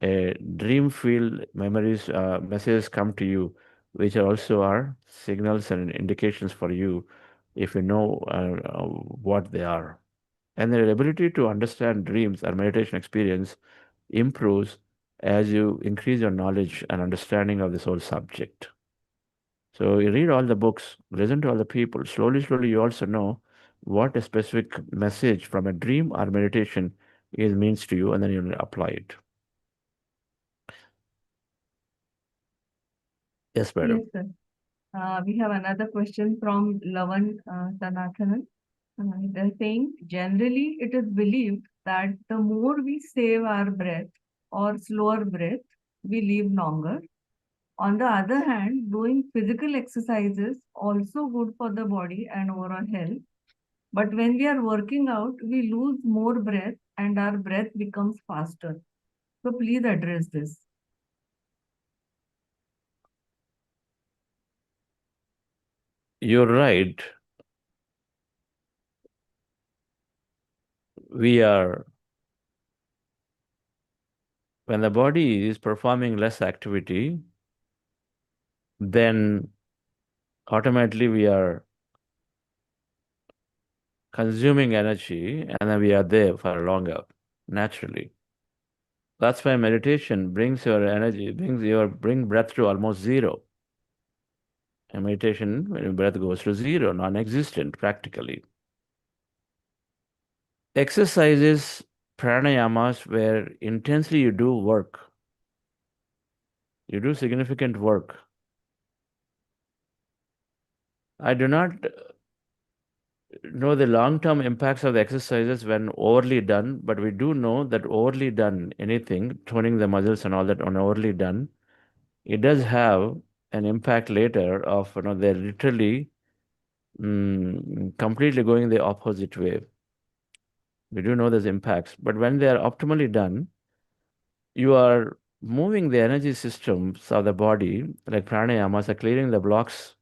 a dream field memories, messages come to you, which also are signals and indications for you if you know what they are. And the ability to understand dreams or meditation experience improves as you increase your knowledge and understanding of this whole subject. So you read all the books, listen to all the people. Slowly, you also know what a specific message from a dream or meditation means to you, and then you apply it. Yes, madam. Yes, sir. We have another question from Lavan Sanathanan. They're saying, generally, it is believed that the more we save our breath or slower breath, we live longer. On the other hand, doing physical exercises also good for the body and overall health. But when we are working out, we lose more breath and our breath becomes faster. So please address this. You're right. When the body is performing less activity, then automatically we are consuming energy and then we are there for longer, naturally. That's why meditation brings your energy, bring breath to almost zero. And meditation, when your breath goes to zero, non-existent practically. Exercises, pranayamas, where intensely you do work. You do significant work. I do not know the long-term impacts of the exercises when overly done, but we do know that overly done, anything, toning the muscles and all that on overly done, it does have an impact later of, they're literally completely going the opposite way. We do know there's impacts, but when they are optimally done, you are moving the energy systems of the body, like pranayamas, are clearing the blocks.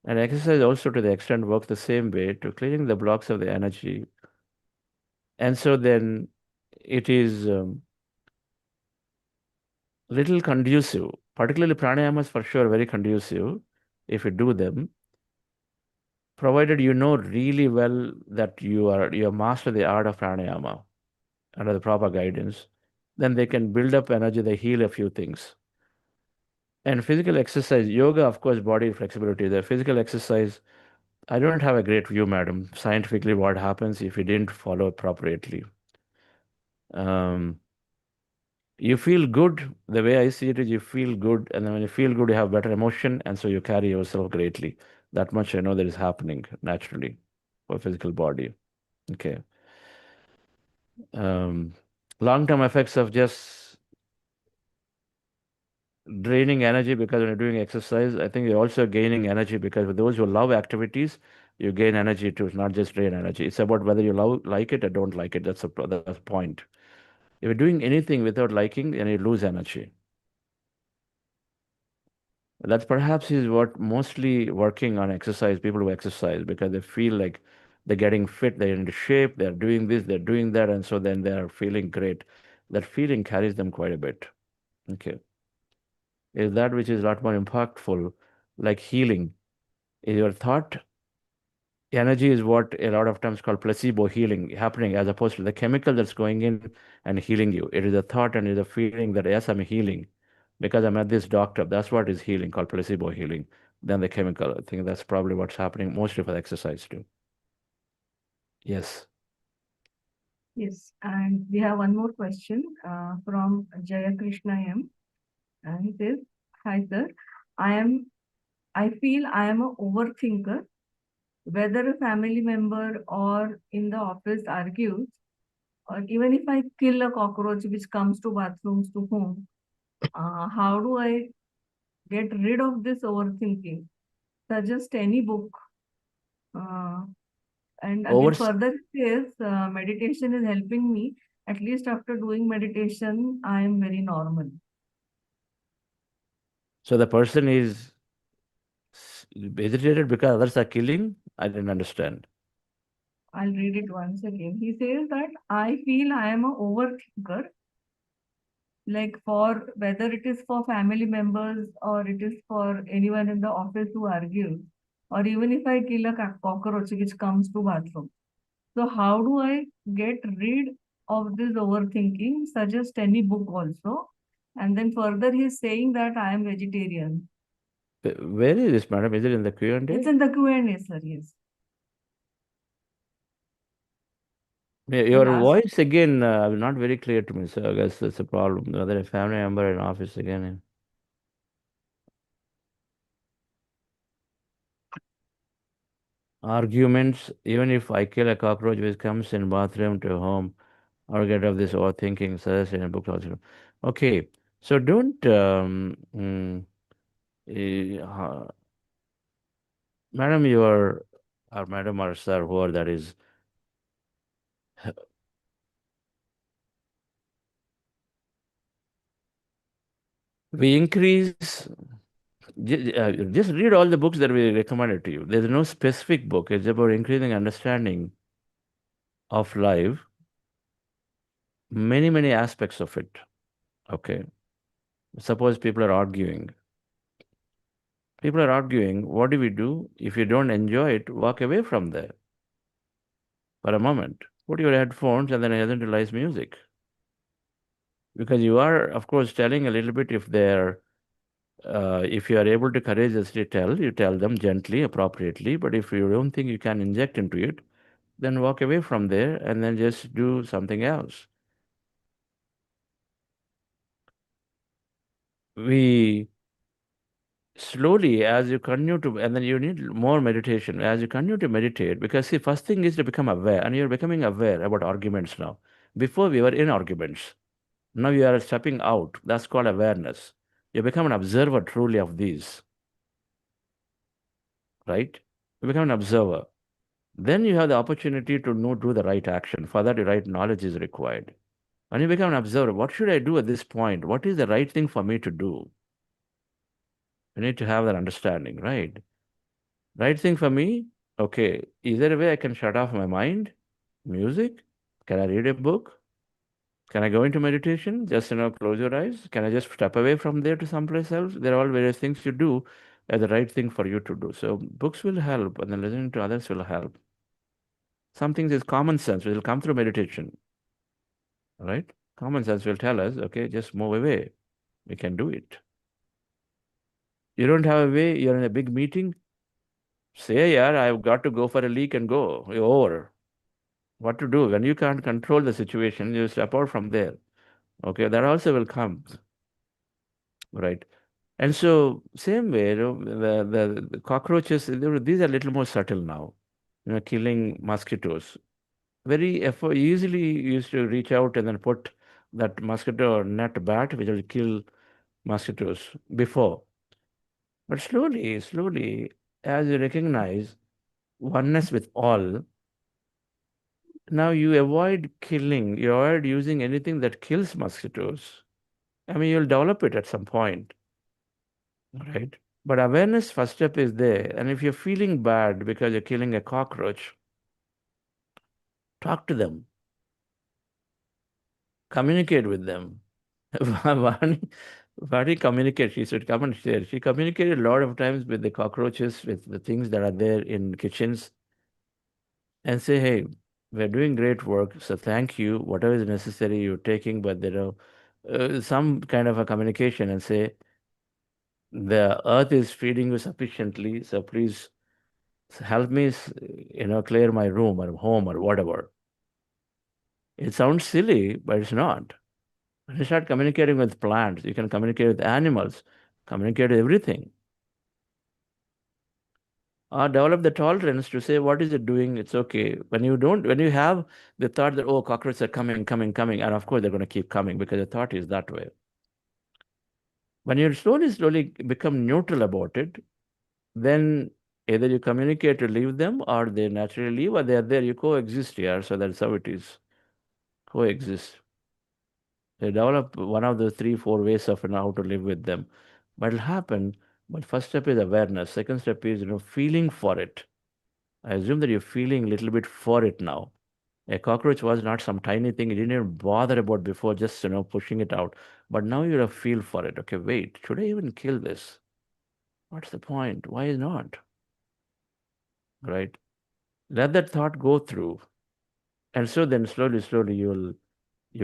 And exercise also to the extent works the same way to clearing the blocks of the energy. And so then it is little conducive, particularly pranayamas for sure, very conducive if you do them, provided you know really well that you have mastered the art of pranayama under the proper guidance, then they can build up energy, they heal a few things. And physical exercise, yoga, of course, body flexibility. The physical exercise, I don't have a great view, madam, scientifically what happens if you didn't follow appropriately. You feel good. The way I see it is you feel good, and then when you feel good, you have better emotion, and so you carry yourself greatly. That much I know that is happening naturally for physical body. Okay. Long-term effects of just draining energy because when you're doing exercise, I think you're also gaining energy because for those who love activities, you gain energy too. It's not just drain energy. It's about whether you like it or don't like it. That's the point. If you're doing anything without liking, then you lose energy. That perhaps is what mostly working on exercise, people who exercise, because they feel like they're getting fit, they're into shape, they're doing this, they're doing that, and so then they're feeling great. That feeling carries them quite a bit. Okay. Is that which is a lot more impactful, like healing. Is your thought energy is what a lot of times called placebo healing happening as opposed to the chemical that's going in and healing you. It is a thought and it is a feeling that yes, I'm healing because I'm at this doctor. That's what is healing, called placebo healing, than the chemical. I think that's probably what's happening mostly for the exercise too. Yes. Yes, and we have one more question from Jaya Krishna M. And he says, "Hi sir, I feel I am an overthinker. Whether a family member or in the office argues, or even if I kill a cockroach which comes to bathrooms to home, how do I get rid of this overthinking? Suggest any book." And again, further says, meditation is helping me. At least after doing meditation, I am very normal. So the person is agitated because others are killing? I didn't understand. I'll read it once again. He says that I feel I am an overthinker. Like for whether it is for family members or it is for anyone in the office who argues, or even if I kill a cockroach which comes to bathroom. So how do I get rid of this overthinking? Suggest any book also. And then further he's saying that I am vegetarian. Where is this, madam? Is it in the Q&A? It's in the Q&A, sir, yes. Your voice again, not very clear to me, so I guess that's a problem. Whether a family member in office again. Arguments, even if I kill a cockroach which comes in bathroom to home, or get of this overthinking, says in a book also. Okay, so don't Madam, you are, or madam or sir, whoever that is, we increase, just read all the books that we recommended to you. There's no specific book. It's about increasing understanding of life, many aspects of it. Okay. Suppose people are arguing. People are arguing. What do we do? If you don't enjoy it, walk away from there for a moment. Put your headphones and then generalize music. Because you are, of course, telling a little bit if they're, if you are able to courageously tell, you tell them gently, appropriately. But if you don't think you can inject into it, then walk away from there and then just do something else. We slowly, as you continue to, and then you need more meditation, as you continue to meditate, because see, first thing is to become aware, and you're becoming aware about arguments now. Before we were in arguments. Now you are stepping out. That's called awareness. You become an observer truly of these. Right? You become an observer. Then you have the opportunity to know, do the right action. For that, the right knowledge is required. When you become an observer, what should I do at this point? What is the right thing for me to do? You need to have that understanding, right? Right thing for me? Okay, is there a way I can shut off my mind? Music? Can I read a book? Can I go into meditation? Just, close your eyes. Can I just step away from there to someplace else? There are all various things you do as the right thing for you to do. So books will help, and then listening to others will help. Some things is common sense, which will come through meditation. Right? Common sense will tell us, okay, just move away. We can do it. You don't have a way, you're in a big meeting. Say, yeah, I've got to go for a leak and go. You're over. What to do? When you can't control the situation, you step out from there. Okay, that also will come. Right? And so, same way, the cockroaches, these are a little more subtle now. Killing mosquitoes. Very easily used to reach out and then put that mosquito net bat, which will kill mosquitoes before. But slowly, as you recognize oneness with all, now you avoid killing, you avoid using anything that kills mosquitoes. I mean, you'll develop it at some point, right? But awareness, first step is there. And if you're feeling bad because you're killing a cockroach, talk to them. Communicate with them. Vani communicate. She said, come and share. She communicated a lot of times with the cockroaches, with the things that are there in kitchens, and say, hey, we're doing great work. So thank you. Whatever is necessary, you're taking, but some kind of a communication and say, the earth is feeding you sufficiently. So please help me, clear my room or home or whatever. It sounds silly, but it's not. When you start communicating with plants, you can communicate with animals, communicate with everything. Or develop the tolerance to say, what is it doing? It's okay. When you have the thought that, oh, cockroaches are coming, and of course they're going to keep coming because the thought is that way. When you slowly become neutral about it, then either you communicate to leave them or they naturally leave, or they're there, you coexist here. So that's how it is. Coexist. They develop one of the 3-4 ways of how to live with them. But it'll happen. But first step is awareness. Second step is feeling for it. I assume that you're feeling a little bit for it now. A cockroach was not some tiny thing you didn't even bother about before, just pushing it out. But now you have a feel for it. Okay, wait, should I even kill this? What's the point? Why not? Right? Let that thought go through. And so then slowly you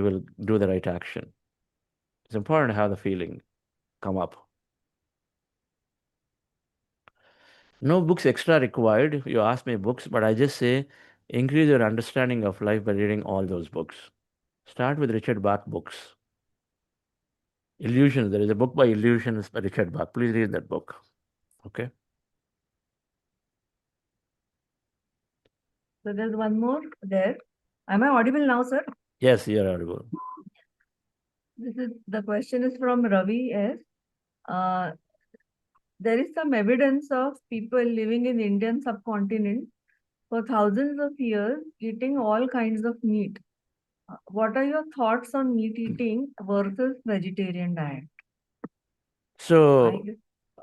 will do the right action. It's important to have the feeling come up. No books extra required. You ask me books, but I just say increase your understanding of life by reading all those books. Start with Richard Bach books. Illusions. There is a book by Illusions by Richard Bach. Please read that book. Okay. So there's one more there. Am I audible now, sir? Yes, you're audible. The question is from Ravi S. there is some evidence of people living in Indian subcontinent for thousands of years eating all kinds of meat. What are your thoughts on meat eating versus vegetarian diet? So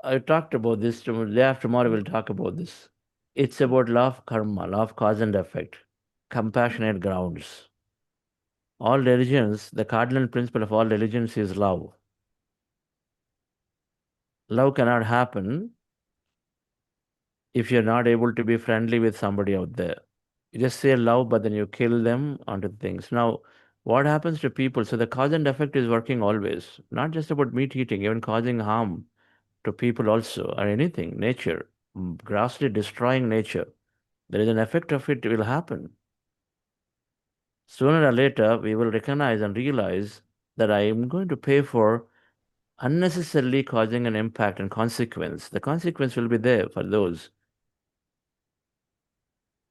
I talked about this. Day after tomorrow, we'll talk about this. It's about law of karma, law of cause and effect, compassionate grounds. All religions, the cardinal principle of all religions is love. Love cannot happen if you're not able to be friendly with somebody out there. You just say love, but then you kill them onto things. Now, what happens to people? So the cause and effect is working always, not just about meat eating, even causing harm to people also, or anything, nature, grossly destroying nature. There is an effect of it will happen. Sooner or later, we will recognize and realize that I am going to pay for unnecessarily causing an impact and consequence. The consequence will be there for those.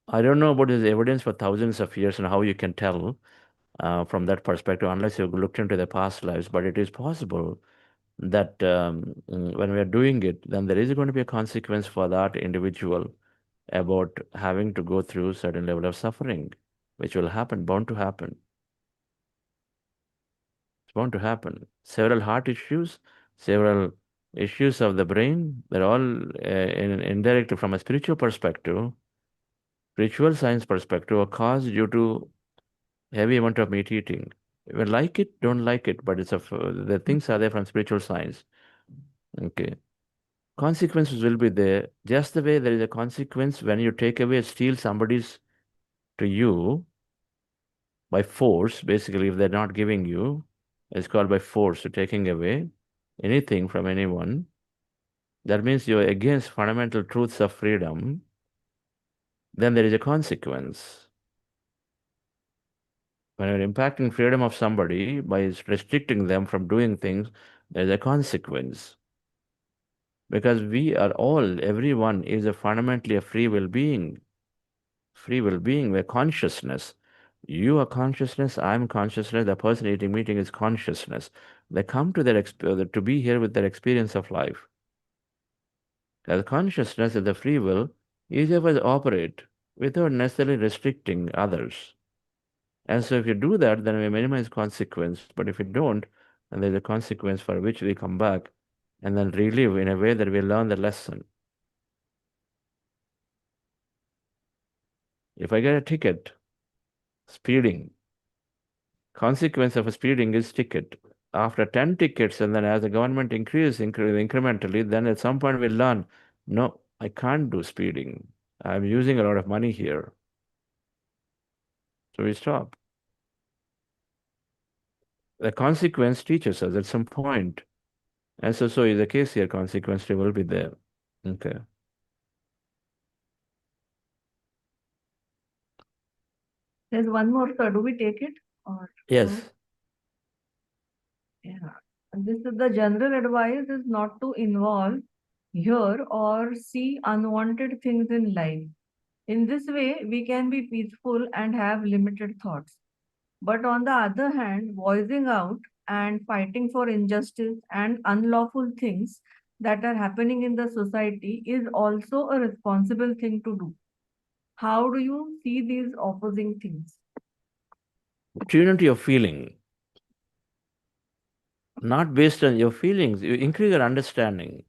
I don't know about this evidence for thousands of years and how you can tell from that perspective, unless you've looked into the past lives, but it is possible that when we are doing it, then there is going to be a consequence for that individual about having to go through certain level of suffering, which will happen, bound to happen. It's bound to happen. Several heart issues, several issues of the brain, they're all indirectly from a spiritual perspective, spiritual science perspective, are caused due to heavy amount of meat eating. If you like it, don't like it, but the things are there from spiritual science. Okay. Consequences will be there, just the way there is a consequence when you take away, steal somebody's to you by force. Basically, if they're not giving you, it's called by force, so taking away anything from anyone. That means you're against fundamental truths of freedom. Then there is a consequence. When you're impacting freedom of somebody by restricting them from doing things, there's a consequence. Because we are all, everyone is fundamentally a free will being. Free will being, we're consciousness. You are consciousness, I'm consciousness, the person eating meeting is consciousness. They come to to be here with their experience of life. As consciousness is the free will, each of us operate without necessarily restricting others. And so if you do that, then we minimize consequence. But if you don't, then there's a consequence for which we come back and then relive in a way that we learn the lesson. If I get a ticket, speeding, consequence of a speeding is ticket. After 10 tickets, and then as the government increases incrementally, then at some point we'll learn, no, I can't do speeding. I'm using a lot of money here. So we stop. The consequence teaches us at some point. And so is the case here, consequence will be there. Okay. There's one more, sir. Do we take it? Or Yes. yeah. This is the general advice is not to involve, hear, or see unwanted things in life. In this way, we can be peaceful and have limited thoughts. But on the other hand, voicing out and fighting for injustice and unlawful things that are happening in the society is also a responsible thing to do. How do you see these opposing things? Tune into your feeling. Not based on your feelings. You increase your understanding.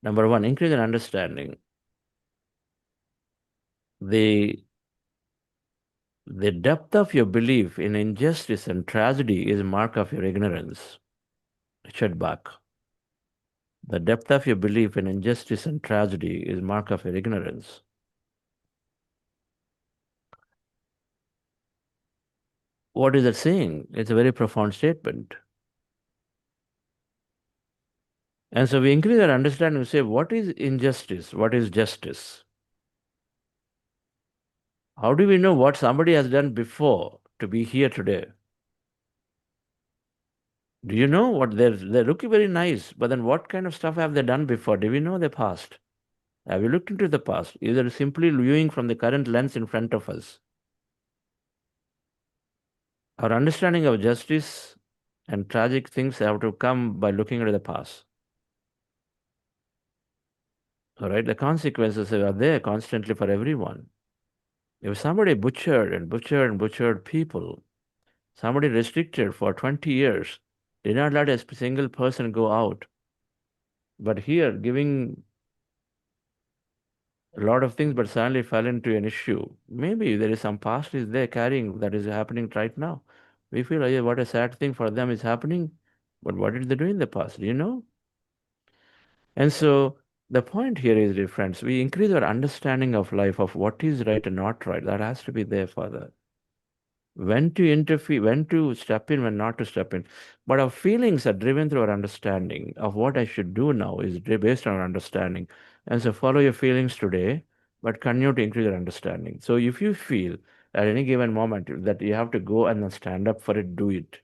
Number one, increase your understanding. The depth of your belief in injustice and tragedy is a mark of your ignorance. Shut back. The depth of your belief in injustice and tragedy is a mark of your ignorance. What is that saying? It's a very profound statement. And so we increase our understanding. We say, what is injustice? What is justice? How do we know what somebody has done before to be here today? Do you know what they're looking very nice, but then what kind of stuff have they done before? Do we know their past? Have you looked into the past? Either simply viewing from the current lens in front of us. Our understanding of justice and tragic things have to come by looking at the past. All right, the consequences are there constantly for everyone. If somebody butchered people, somebody restricted for 20 years, did not let a single person go out, but here giving a lot of things, but suddenly fell into an issue. Maybe there is some past is there carrying that is happening right now. We feel, oh, yeah, what a sad thing for them is happening, but what did they do in the past? Do you know? And so the point here is, dear friends, we increase our understanding of life, of what is right and not right. That has to be there, Father. When to interfere, when to step in, when not to step in. But our feelings are driven through our understanding of what I should do now is based on our understanding. And so follow your feelings today, but continue to increase your understanding. So if you feel at any given moment that you have to go and then stand up for it, do it.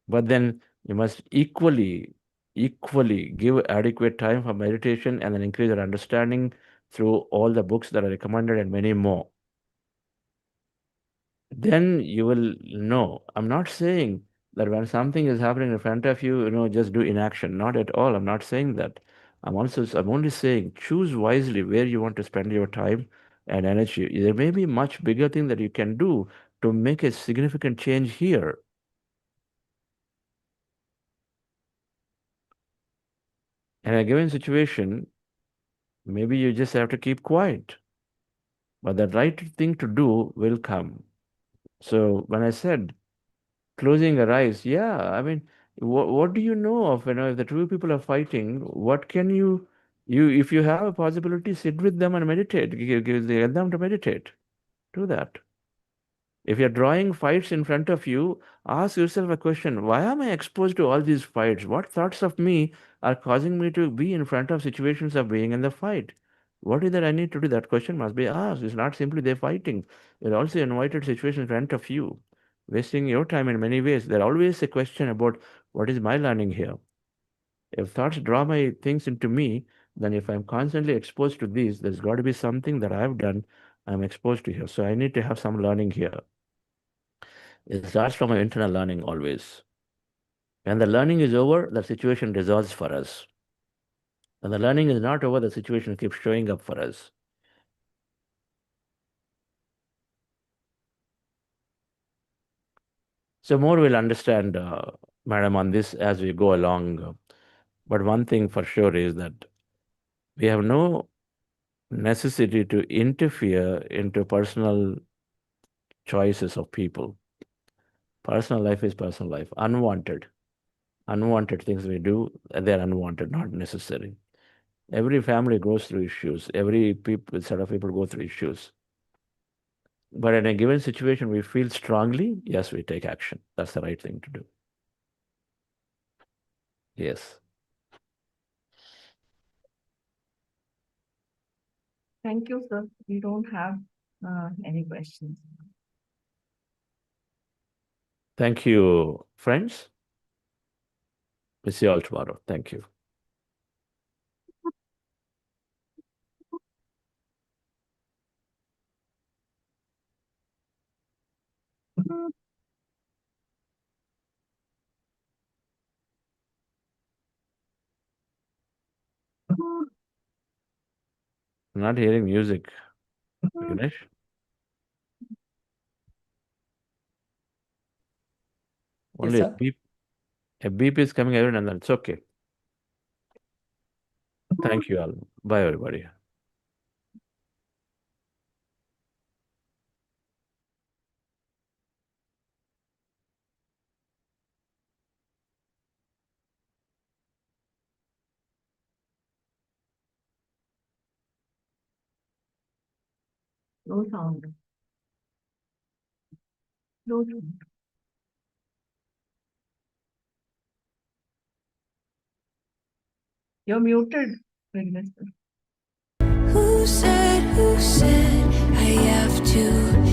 But then you must equally give adequate time for meditation and then increase your understanding through all the books that are recommended and many more. Then you will know. I'm not saying that when something is happening in front of you, just do inaction. Not at all. I'm not saying that. I'm only saying choose wisely where you want to spend your time and energy. There may be much bigger thing that you can do to make a significant change here. In a given situation, maybe you just have to keep quiet. But the right thing to do will come. So when I said closing your eyes, yeah, I mean, what do you know of, if the two people are fighting, what can if you have a possibility, sit with them and meditate, get them to meditate. Do that. If you're drawing fights in front of you, ask yourself a question. Why am I exposed to all these fights? What thoughts of me are causing me to be in front of situations of being in the fight? What is that I need to do? That question must be asked. It's not simply they're fighting. You're also invited situation in front of you, wasting your time in many ways. There's always a question about what is my learning here? If thoughts draw my things into me, then if I'm constantly exposed to these, there's got to be something that I've done I'm exposed to here. So I need to have some learning here. It starts from our internal learning always. When the learning is over, the situation resolves for us. When the learning is not over, the situation keeps showing up for us. So more we'll understand, Madam, on this as we go along. But one thing for sure is that we have no necessity to interfere into personal choices of people. Personal life is personal life. Unwanted things we do, they're unwanted, not necessary. Every family goes through issues. Every set of people go through issues. But in a given situation, we feel strongly, yes, we take action. That's the right thing to do. Yes. Thank you, sir. We don't have any questions. Thank you, friends. We'll see you all tomorrow. Thank you. I'm not hearing music. Ganesh? Only Yes, sir. a beep is coming every now and then. It's okay. Thank you all. Bye, everybody. No sound. No sound. You're muted, Vignesh. Who said I have to